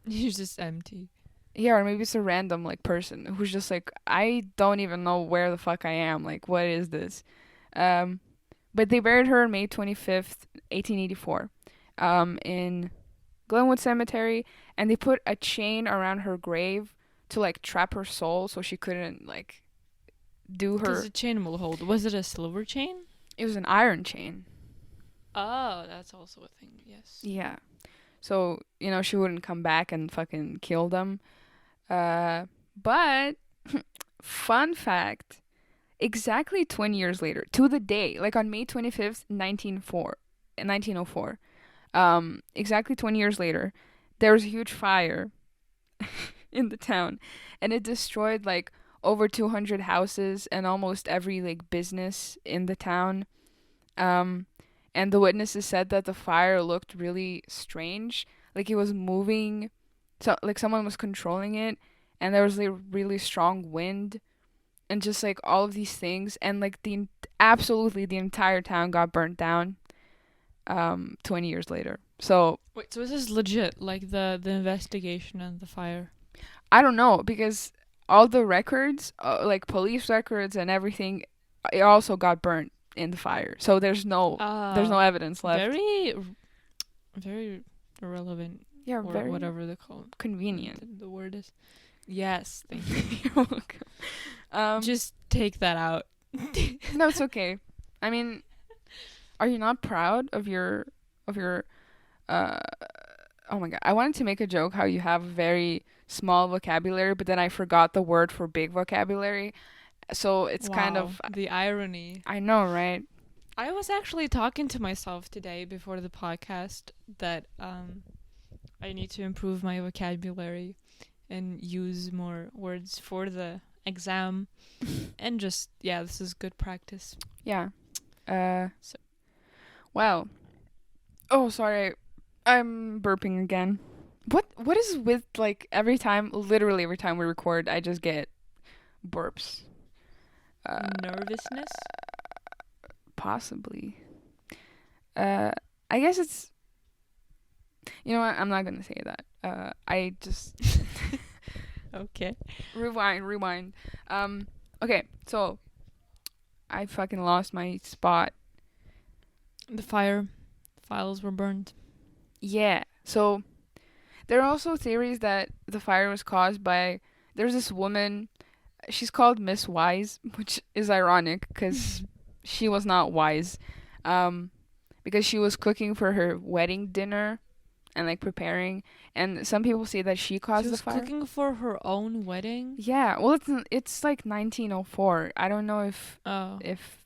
It's just empty. Yeah, or maybe it's a random like person who's just like I don't even know where the fuck I am. Like what is this? Um but they buried her on May 25th, 1884. In Glenwood Cemetery, and they put a chain around her grave to like trap her soul so she couldn't like do Because her. the chain will hold. Was it a silver chain? It was an iron chain. Oh, that's also a thing. Yes. Yeah. So, she wouldn't come back and fucking kill them. But fun fact, exactly 20 years later, to the day, like on May 25th, 1904, exactly 20 years later, there was a huge fire in the town, and it destroyed like over 200 houses and almost every like business in the town. Um, and the witnesses said that the fire looked really strange, like it was moving, so like someone was controlling it, and there was like really strong wind, and just like all of these things, and like absolutely the entire town got burnt down. 20 years later. So Wait, so this is legit, like the investigation and the fire. I don't know because all the records, like police records and everything, it also got burnt in the fire. So there's no evidence left. Very, very irrelevant, Yeah, or very whatever they call it. convenient. The word is. Yes, thank you. You're welcome. Just take that out. No, it's okay. I mean, are you not proud of your uh oh my god. I wanted to make a joke how you have a very small vocabulary, but then I forgot the word for big vocabulary. So it's kind Wow, of the irony. I know, right? I was actually talking to myself today before the podcast that I need to improve my vocabulary and use more words for the exam, and just this is good practice. Yeah. So Well. Oh, sorry. I'm burping again. What is with like literally every time we record, I just get burps. nervousness. Possibly. I guess it's. You know what? I'm not gonna say that. I just Okay. rewind. Okay. So I fucking lost my spot. The fire files were burned. Yeah. So there are also theories that the fire was caused by. There's this woman. She's called Miss Wise, which is ironic because she was not wise. Because she was cooking for her wedding dinner and like preparing, and some people say that she caused She the was fire. cooking for her own wedding. Yeah, well, it's like 1904. I don't know Oh, if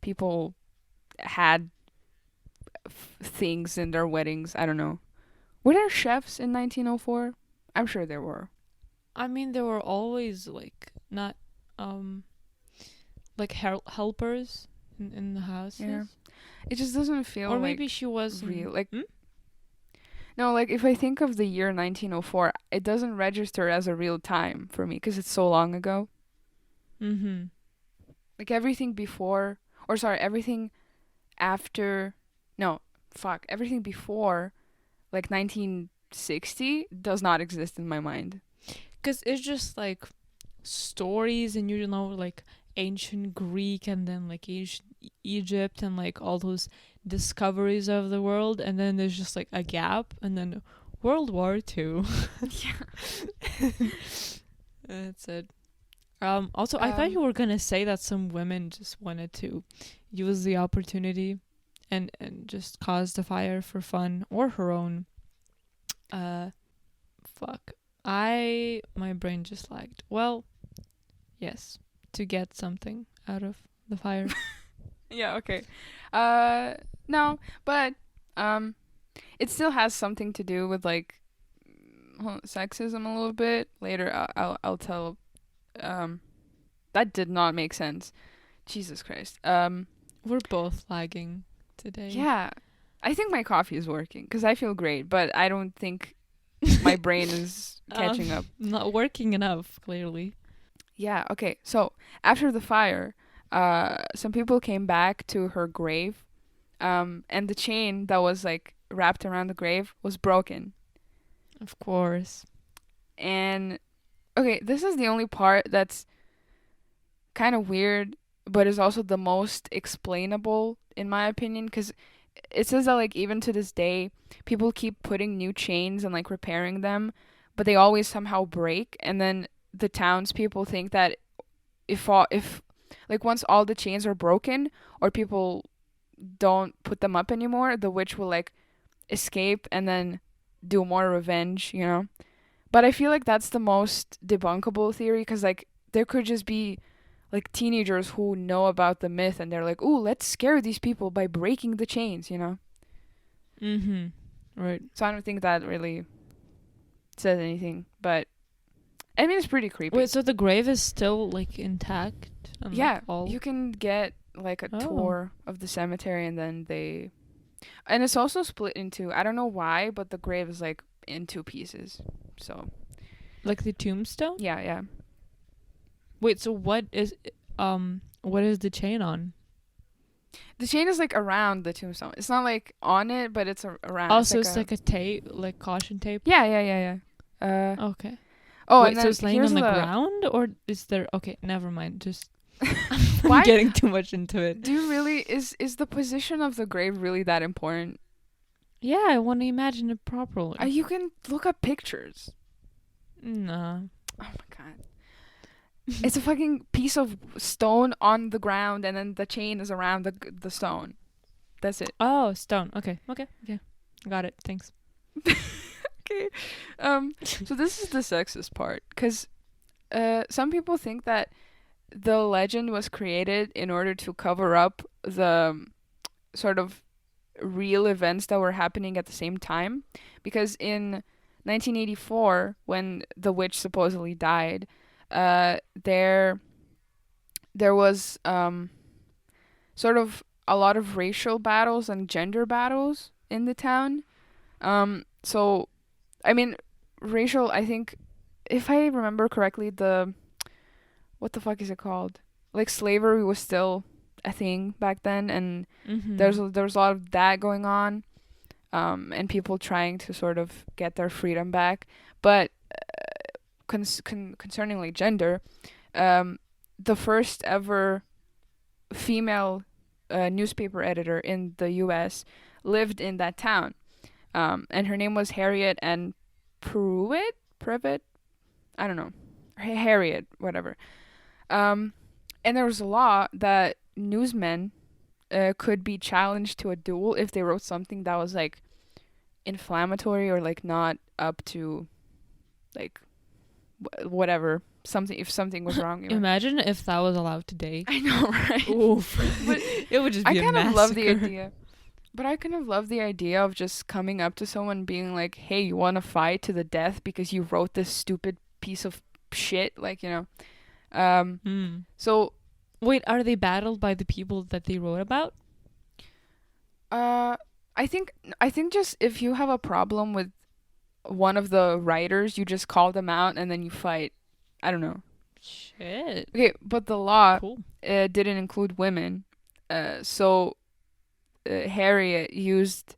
people had things in their weddings. I don't know. Were there chefs in 1904? I'm sure there were. I mean, there were always like not like helpers in the houses. Yeah. It just doesn't feel Or like maybe she was real. Like Hmm? no, like if I think of the year 1904, it doesn't register as a real time for me because it's so long ago. Mm-hmm. Like everything before, or sorry, everything after. No, fuck, everything before like 1960 does not exist in my mind. Because it's just like stories, and you know, like ancient Greek, and then like ancient Egypt, and like all those discoveries of the world, and then there's just like a gap, and then World War Two. Yeah. That's it. Also, I thought you were gonna say that some women just wanted to use the opportunity and just cause the fire for fun or her own. Fuck. My brain just lagged. Well, yes, to get something out of the fire. Yeah, okay. No, but it still has something to do with like sexism a little bit. Later I'll tell that did not make sense. Jesus Christ. We're both lagging today. Yeah. I think my coffee is working cuz I feel great, but I don't think my brain is catching up. Not working enough, clearly. Yeah, okay. So, after the fire, some people came back to her grave, and the chain that was like wrapped around the grave was broken. Of course. And okay, this is the only part that's kind of weird, but is also the most explainable in my opinion, because it says that like even to this day, people keep putting new chains and like repairing them, but they always somehow break, and then the townspeople think that if like once all the chains are broken or people don't put them up anymore, the witch will like escape and then do more revenge, you know. But I feel like that's the most debunkable theory because like there could just be like teenagers who know about the myth and they're like, "Ooh, let's scare these people by breaking the chains," you know. Mhm. Right. So I don't think that really says anything, but I mean it's pretty creepy. Wait, so the grave is still like intact? And, Yeah, like, all... you can get like a Oh. tour of the cemetery and then and it's also split into, I don't know why, but the grave is like in two pieces. So, Like the tombstone? yeah. Wait, so what is the chain on? The chain is like around the tombstone. It's not like on it, but it's around. Also, it's like a tape, like caution tape. Yeah. Okay. Oh, Wait, and then so it's laying here's on the ground, or is there? Okay, never mind. Just Why- I'm getting too much into it. Do you really is the position of the grave really that important? Yeah, I want to imagine it properly. You can look up pictures. Nah. Oh my god. It's a fucking piece of stone on the ground, and then the chain is around the stone. That's it. Oh, stone. Okay. Got it. Thanks. Okay. So this is the sexist part, because some people think that the legend was created in order to cover up the sort of real events that were happening at the same time, because in 1984, when the witch supposedly died, there was sort of a lot of racial battles and gender battles in the town. So I mean, racial, I think, if I remember correctly, what the fuck is it called? Like slavery was still a thing back then, and there was a lot of that going on, and people trying to sort of get their freedom back. But concerning like gender, the first ever female newspaper editor in the U.S. lived in that town, and her name was Harriet Ann Previtt, I don't know, Harriet, whatever. And there was a law that newsmen could be challenged to a duel if they wrote something that was like inflammatory or like not up to like whatever, something, if something was wrong. Imagine if that was allowed today. I know, right? Oof. But it would just be I a kind massacre. of love the idea. But I kind of love the idea of just coming up to someone being like, "Hey, you want to fight to the death because you wrote this stupid piece of shit?" Like, you know. So Wait, are they battled by the people that they wrote about? Uh, I think just if you have a problem with one of the writers, you just call them out and then you fight. I don't know. Shit. Okay, but the law Cool. didn't include women. So Harriet used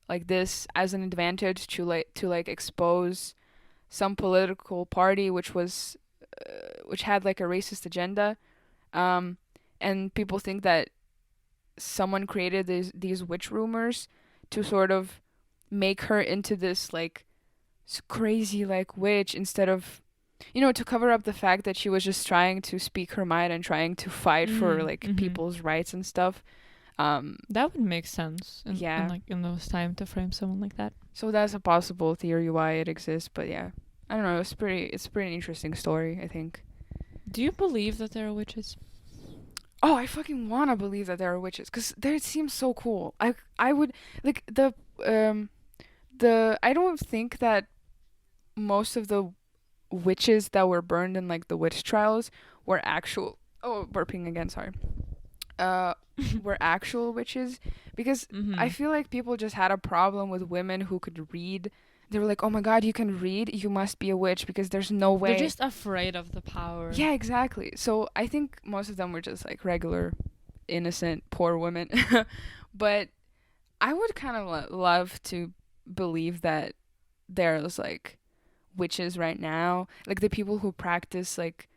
like this as an advantage to like expose some political party which had like a racist agenda. Um, and people think that someone created these witch rumors to sort of make her into this like crazy like witch instead of to cover up the fact that she was just trying to speak her mind and trying to fight for like people's rights and stuff. That would make sense Yeah. like in those times to frame someone like that. So that's a possible theory why it exists, but yeah. I don't know, it's a pretty interesting story, I think. Do you believe that there are witches? Oh, I fucking wanna believe that there are witches, cause it seems so cool. I would like the I don't think that most of the witches that were burned in like the witch trials were actual. Oh, burping again. Sorry. Uh, were actual witches because I feel like people just had a problem with women who could read. They were like, "Oh my God, you can read? You must be a witch because there's no way." They're just afraid of the power. Yeah, exactly. So I think most of them were just like regular, innocent, poor women. But I would kind of love to believe that there's like witches right now, like the people who practice like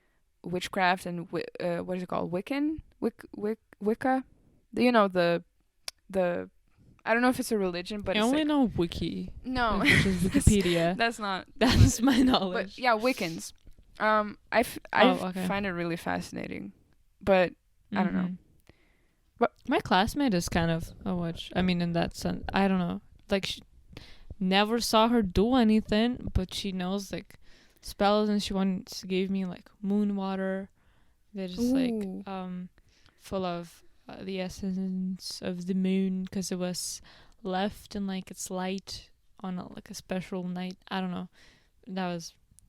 witchcraft and what is it called, Wicca. You know the I don't know if it's a religion, but I it's only like know Wiki, no, which is Wikipedia. that's not. That's my knowledge. But yeah, Wiccans. I Okay. find it really fascinating, but I don't know. But my classmate is kind of a witch. I mean, in that sense, I don't know. Like, she never saw her do anything, but she knows like spells, and she once gave me like moon water. They're just like Ooh. full of the essence of the moon because it was left in like its light on like a special night. I don't know.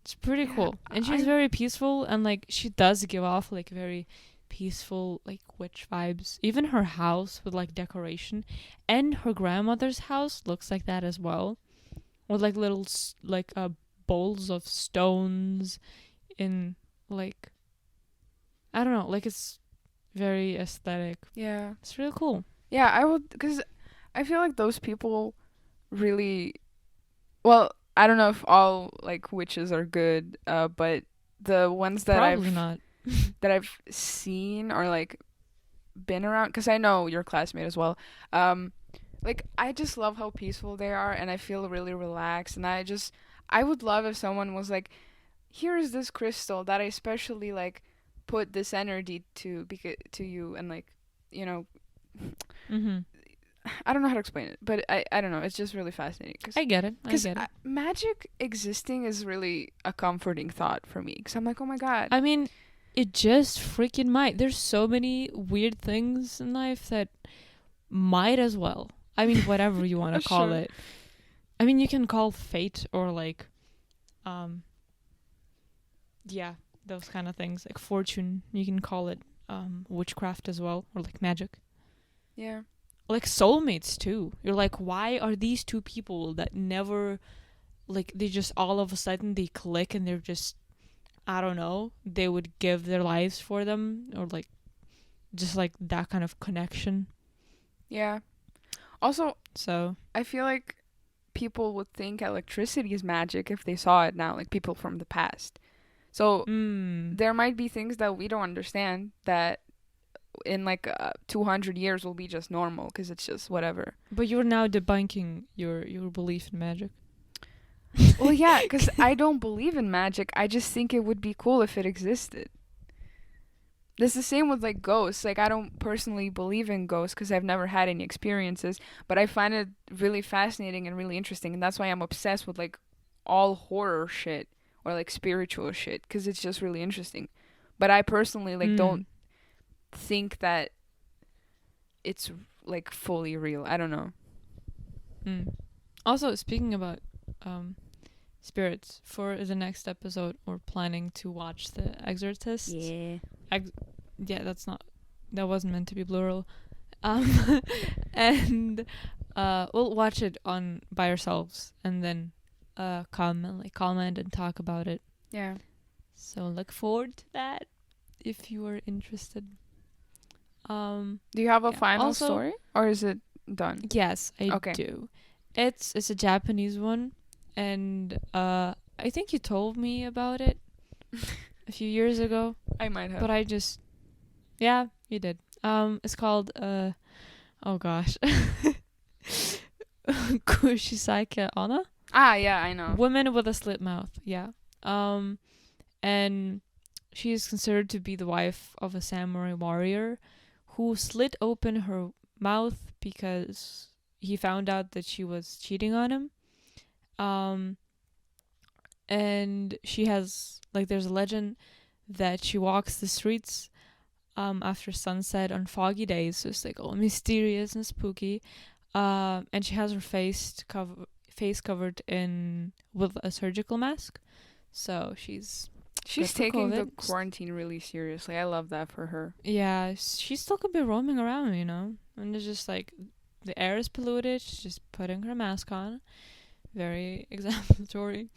It's pretty Yeah, cool, and she's very peaceful, and like she does give off like very peaceful like witch vibes. Even her house with like decoration, and her grandmother's house looks like that as well, with like little bowls of stones in like I don't know, like it's very aesthetic. Yeah. It's really cool. Yeah, I would, because I feel like those people really, well, I don't know if all like witches are good, but the ones Probably not. that I've seen or like been around, because I know your classmate as well. Like I just love how peaceful they are, and I feel really relaxed, and I would love if someone was like, here is this crystal that I especially like put this energy to you, and like, you know, Mhm. I don't know how to explain it, but I don't know. It's just really fascinating I get it. because magic existing is really a comforting thought for me. Because I'm like, oh my God. I mean, it just freaking might. There's so many weird things in life that might as well. I mean, whatever you want to call Sure. it. I mean, you can call fate or like, yeah, those kind of things like fortune. You can call it witchcraft as well, or like magic. Yeah. Like soulmates too. You're like, why are these two people that never, like, they just all of a sudden they click and they're just, I don't know, they would give their lives for them, or like, just like that kind of connection. Yeah. Also, So I feel like people would think electricity is magic if they saw it now, like people from the past. So there might be things that we don't understand that in like 200 years will be just normal because it's just whatever. but you're now debunking your belief in magic. Well, yeah, because I don't believe in magic. I just think it would be cool if it existed. It's the same with like ghosts. Like I don't personally believe in ghosts because I've never had any experiences, but I find it really fascinating and really interesting, and that's why I'm obsessed with like all horror shit or like spiritual shit because it's just really interesting. But I personally like don't think that it's like fully real. I don't know. Also, speaking about spirits, for the next episode, we're planning to watch The Exorcist. Yeah. Yeah, that wasn't meant to be plural. Um, and we'll watch it on by ourselves and then comment and talk about it. Yeah. So look forward to that if you are interested. Do you have a final Also, story, or is it done? yes, I Okay. do. It's a Japanese one, and I think you told me about it a few years ago, I might have. but yeah, you did. It's called oh gosh, Kuchisake-onna. Ah, yeah, I know. Women with a slit mouth. Yeah. And she is considered to be the wife of a samurai warrior who slit open her mouth because he found out that she was cheating on him. And she has, like, there's a legend that she walks the streets after sunset on foggy days, so it's like all mysterious and spooky. And she has her face covered in with a surgical mask, so she's taking the COVID. quarantine really seriously. I love that for her. Yeah, she still could be roaming around, and it's just like the air is polluted. She's just putting her mask on. Very exemplary.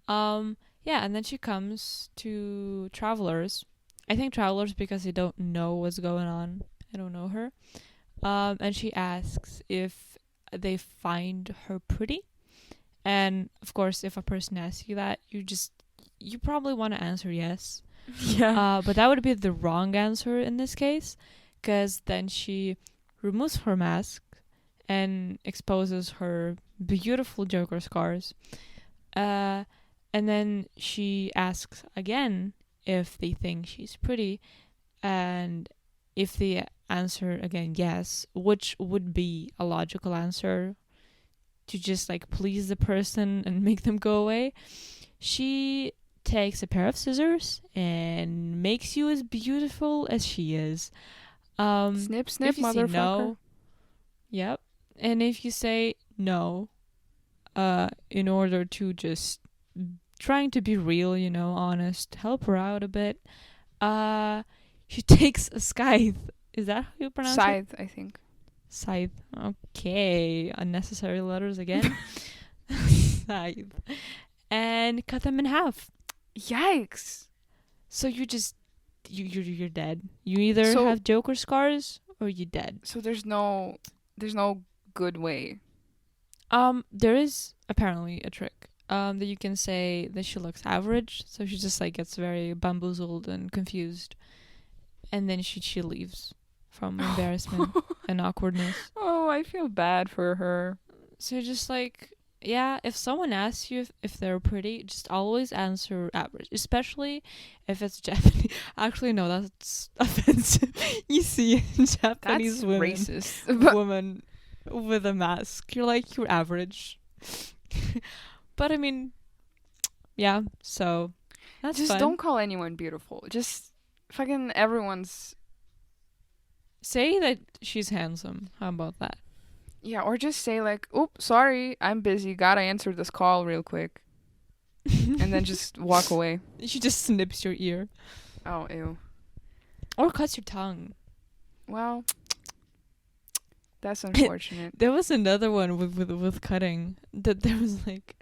Yeah, and then she comes to travelers. I think travelers because they don't know what's going on. I don't know her. And she asks if they find her pretty. And of course, if a person asks you that, you probably want to answer yes. Yeah. But that would be the wrong answer in this case, because then she removes her mask and exposes her beautiful Joker scars. And then she asks again if they think she's pretty, and if they answer again yes, which would be a logical answer to just like please the person and make them go away, she takes a pair of scissors and makes you as beautiful as she is. Snip, snip, if you motherfucker. say no, yep. And if you say no, in order to just trying to be real, honest, help her out a bit, she takes a scythe. Is that how you pronounce it? Scythe, I think. Scythe. Okay. Unnecessary letters again. Scythe. And cut them in half. Yikes. So you're dead. You either have Joker scars or you're dead. So there's no good way. There is apparently a trick. That you can say that she looks average, so she just like gets very bamboozled and confused, and then she leaves from embarrassment and awkwardness. Oh, I feel bad for her. So just like, yeah, if someone asks you if they're pretty, just always answer average, especially if it's Japanese. Actually, no, that's offensive. You see Japanese that's women, racist. woman with a mask, you're like, you're average. But I mean, yeah, so that's just fun. don't call anyone beautiful. Just fucking everyone's. Say that she's handsome. How about that? Yeah, or just say like, "Oops, sorry, I'm busy. Gotta answer this call real quick," and then just walk away. She just snips your ear. Oh, ew. Or cuts your tongue. Well, that's unfortunate. There was another one with cutting that there was like,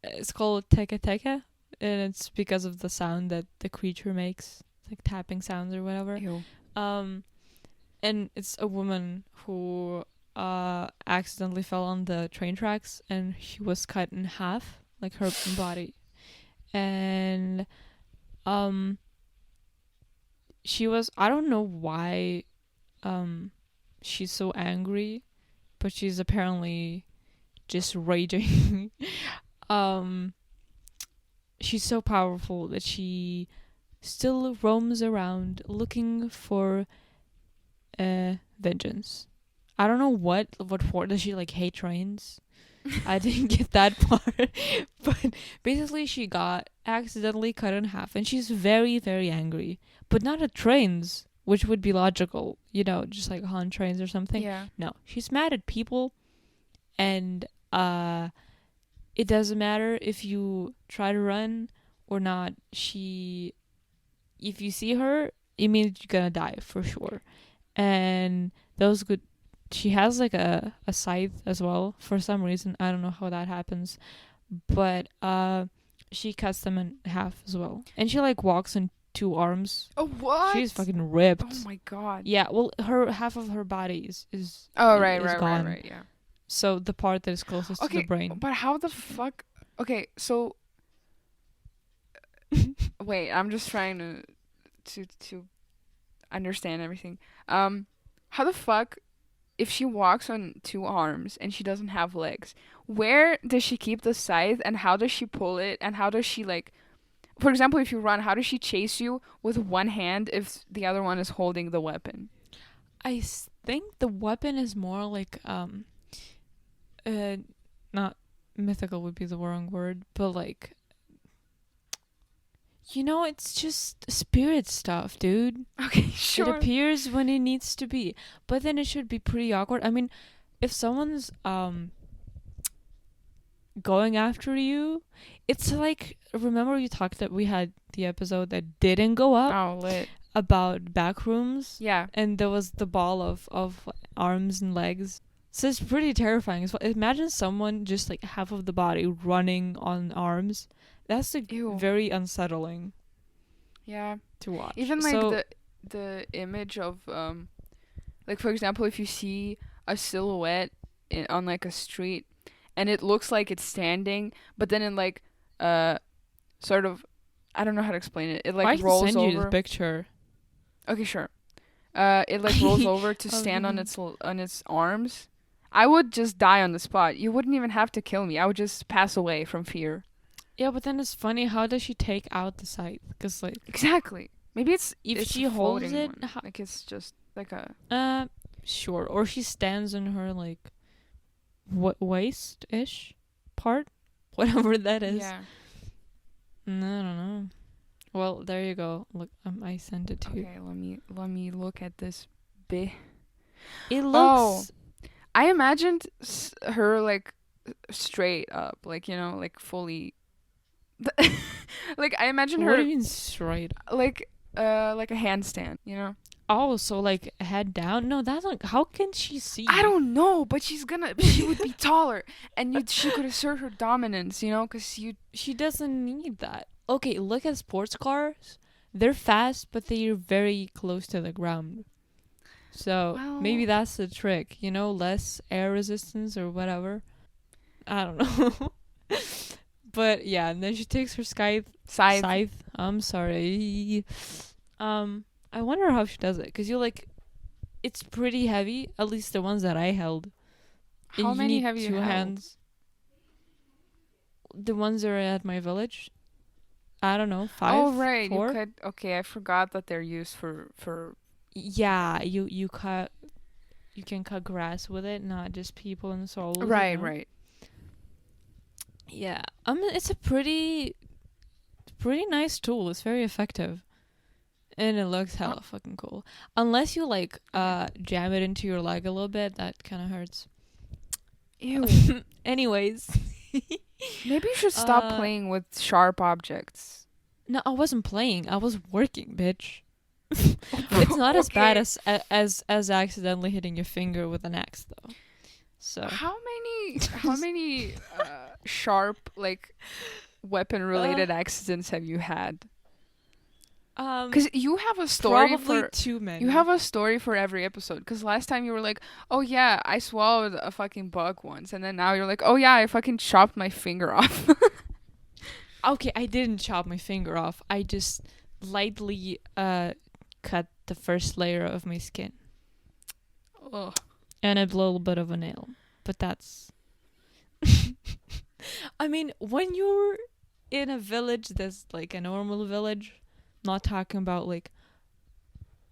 it's called teka teka, and it's because of the sound that the creature makes, like tapping sounds or whatever. Ew. And it's a woman who accidentally fell on the train tracks and she was cut in half, like her body, and she was, I don't know why she's so angry, but she's apparently just raging. She's so powerful that she still roams around looking for vengeance. I don't know what for. Does she like hate trains? I didn't get that part. But basically she got accidentally cut in half and she's very, very angry. But not at trains, which would be logical, just like on trains or something. Yeah. No, she's mad at people, and it doesn't matter if you try to run or not. She if you see her, it means you're gonna die for sure. And those good. She has like a scythe as well for some reason. I don't know how that happens, but she cuts them in half as well, and she like walks on two arms. Oh, what? She's fucking ripped. Oh my god. Yeah, well, her half of her body is Oh, gone. right, yeah. So the part that is closest to the brain. But how the fuck? Okay, so wait, I'm just trying to understand everything. How the fuck, if she walks on two arms and she doesn't have legs, where does she keep the scythe, and how does she pull it, and how does she, like, for example, if you run, how does she chase you with one hand if the other one is holding the weapon? I think the weapon is more like not mythical would be the wrong word, but like, you know, it's just spirit stuff, dude. Okay, sure. It appears when it needs to be, but then it should be pretty awkward. I mean, if someone's going after you, it's like, remember you talked that we had the episode that didn't go up Oh, lit. about back rooms, Yeah. and there was the ball of arms and legs. So it's pretty terrifying as well. Imagine someone just like half of the body running on arms. That's like Ew. very unsettling Yeah. to watch. Even like So, the image of like, for example, if you see a silhouette on like a street and it looks like it's standing, but then in like sort of, I don't know how to explain it. It like I can rolls send you over. the picture. Okay, sure. It like rolls over to stand on its arms. I would just die on the spot. You wouldn't even have to kill me. I would just pass away from fear. Yeah, but then it's funny. How does she take out the scythe? Because like, Exactly. Maybe it's if it's she a holds floating it, one. Like it's just like a sure. Or she stands on her like waist ish part, whatever that is. yeah. No, I don't know. Well, there you go. Look, I sent it to you. Okay, let me look at this bit. It looks. I imagined her like straight up, like, you know, like fully. Like I imagine her What do you mean straight? like a handstand, you know. Oh, so like head down? No, that's like, how can she see? I don't know, but she would be taller, and she could assert her dominance, you know, because She doesn't need that. Okay, look at sports cars. They're fast, but they're very close to the ground. So maybe that's the trick, you know, less air resistance or whatever. I don't know. But yeah, and then she takes her scythe. I'm sorry. I wonder how she does it, because you're like, it's pretty heavy. At least the ones that I held. How many have you two held? hands. The ones that are at my village. I don't know, 5. Oh right, 4? you could. Okay, I forgot that they're used for. Yeah, you can cut grass with it, not just people and souls. Right, you know? right. Yeah, it's a pretty nice tool. It's very effective, and it looks hella fucking cool. Unless you like jam it into your leg a little bit, that kind of hurts. Ew. Anyways, Maybe you should stop playing with sharp objects. no, I wasn't playing. I was working, bitch. It's not as bad as accidentally hitting your finger with an axe, though. So How many sharp, like, weapon related accidents have you had? Because you have a story probably for too many. you have a story for every episode. Because last time you were like, "Oh yeah, I swallowed a fucking bug once," and then now you're like, "Oh yeah, I fucking chopped my finger off." Okay, I didn't chop my finger off. I just lightly cut the first layer of my skin. Ugh. And a little bit of a nail. But that's... I mean, when you're in a village that's like a normal village, not talking about like,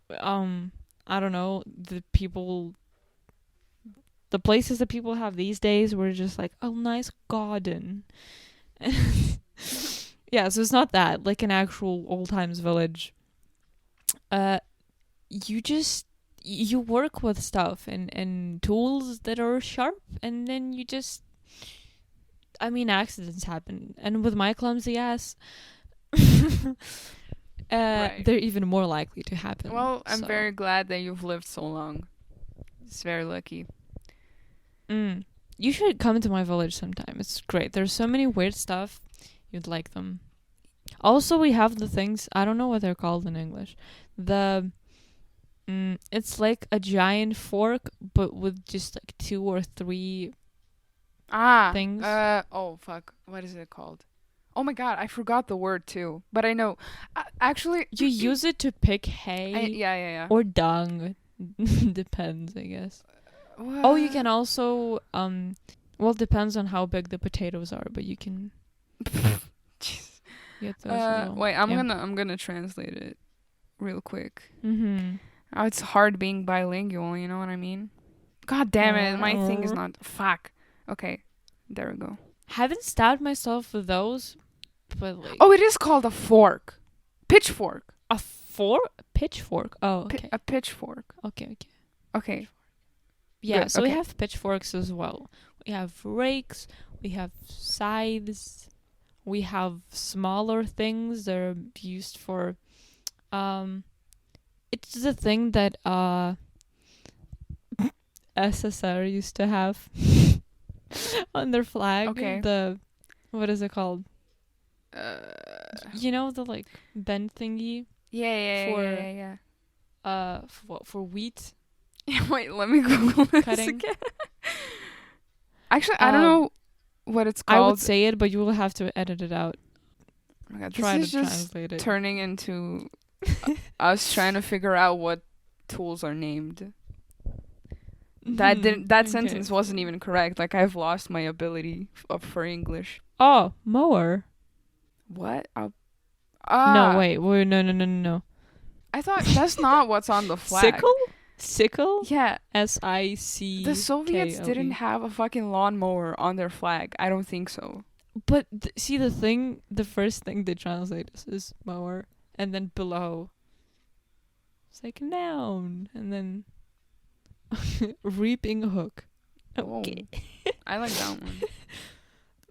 I don't know, the places that people have these days were just like, oh, nice garden. Yeah, so it's not that, like an actual old times village. You work with stuff and tools that are sharp, and then you just, I mean, accidents happen. And with my clumsy ass, Right. they're even more likely to happen. Well, I'm So, very glad that you've lived so long. It's very lucky. You should come to my village sometime. It's great. There's so many weird stuff. You'd like them. Also, we have the things, I don't know what they're called in English. It's like a giant fork, but with just like 2 or 3 things. Oh, fuck. What is it called? Oh my god, I forgot the word too. But I know. Actually. You use it to pick hay Yeah. or dung. Depends, I guess. What? Oh, you can also, well, it depends on how big the potatoes are, but you can get those as well. Wait, I'm gonna translate it real quick. Mm-hmm. Oh, it's hard being bilingual, you know what I mean? God damn it, my thing is not. Fuck. Okay, there we go. Haven't stabbed myself with those, but like. Oh, it is called a fork. Pitchfork. A pitchfork. Oh, okay. A pitchfork. Okay. Okay. Yeah, Good, so we okay. have pitchforks as well. We have rakes, we have scythes, we have smaller things that are used for it's the thing that SSR used to have on their flag. Okay. What is it called? You know, the like bend thingy Yeah. for wheat. Wait, let me Google this Cutting. again. Actually, I don't know what it's I called. would say it, but you will have to edit it out. Oh my god, Try this to is just translate it. turning into us trying to figure out what tools are named. That sentence wasn't even correct. Like, I've lost my ability for English. Oh, mower. What? No, wait, no. I thought that's not what's on the flag. Sickle? Yeah. SIC. The Soviets didn't have a fucking lawnmower on their flag. I don't think so. But see, the first thing they translate is mower, and then below, it's like noun, and then reaping hook. Okay. Oh, I like that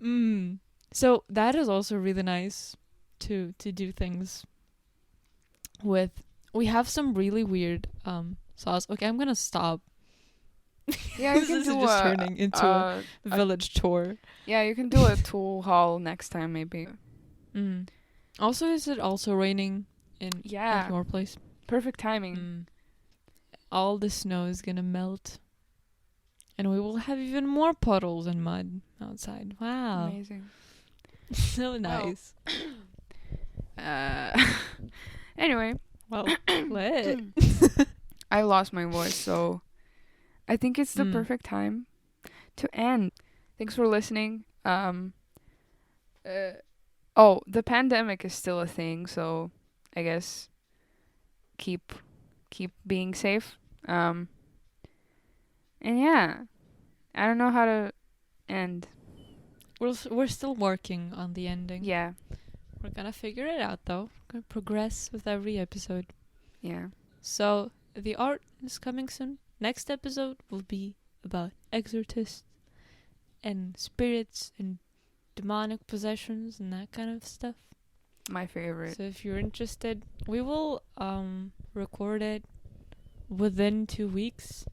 one. So that is also really nice to do things with. We have some really weird sauce. Okay, I'm gonna stop. Yeah, you This can is do just turning into a village tour. Yeah, you can do a tool haul next time, maybe. Also, is it also raining in Yeah. your place? Perfect timing. All the snow is gonna melt, and we will have even more puddles and mud outside. Wow, Amazing. so nice. Anyway, Well, lit. I lost my voice, so I think it's the Mm. perfect time to end. Thanks for listening. The pandemic is still a thing, so I guess keep being safe. And yeah, I don't know how to end. We're still working on the ending. Yeah, We're gonna figure it out though. We're gonna progress with every episode. yeah. So the art is coming soon. Next episode will be about exorcists and spirits and demonic possessions and that kind of stuff. My favorite. So if you're interested, we will record it within 2 weeks.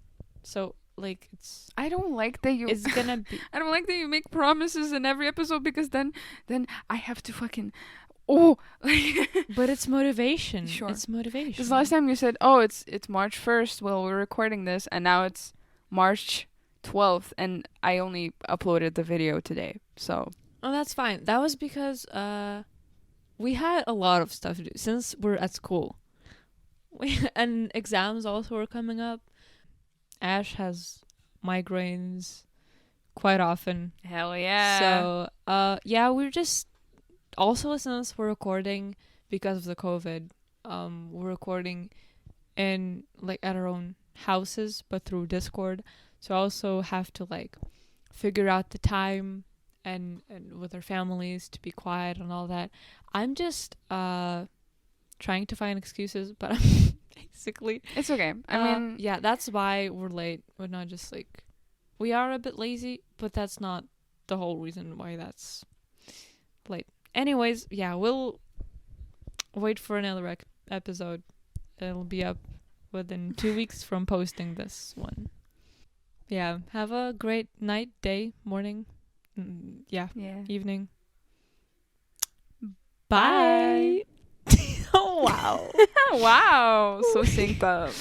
So like I don't like that you. it's gonna be I don't like that you make promises in every episode because then I have to fucking. Oh. but it's motivation. Sure. It's motivation. Because last time you said, "Oh, it's March 1st." Well, we're recording this, and now it's March 12th, and I only uploaded the video today. So. Oh, that's fine. That was because we had a lot of stuff to do since we're at school. And exams also were coming up. Ash has migraines quite often. Hell yeah. So, yeah, we're just also since we're recording because of the COVID, we're recording in like at our own houses but through Discord. So I also have to like figure out the time and with our families to be quiet and all that. I'm just trying to find excuses, but I'm basically it's okay. I mean, yeah, that's why we're late. We're not just like we are a bit lazy, but that's not the whole reason why that's late. Anyways, yeah, we'll wait for another episode. It'll be up within 2 weeks from posting this one. Yeah, have a great night, day, morning, Yeah. evening. Bye. Bye. Oh, wow. Wow. So synced up.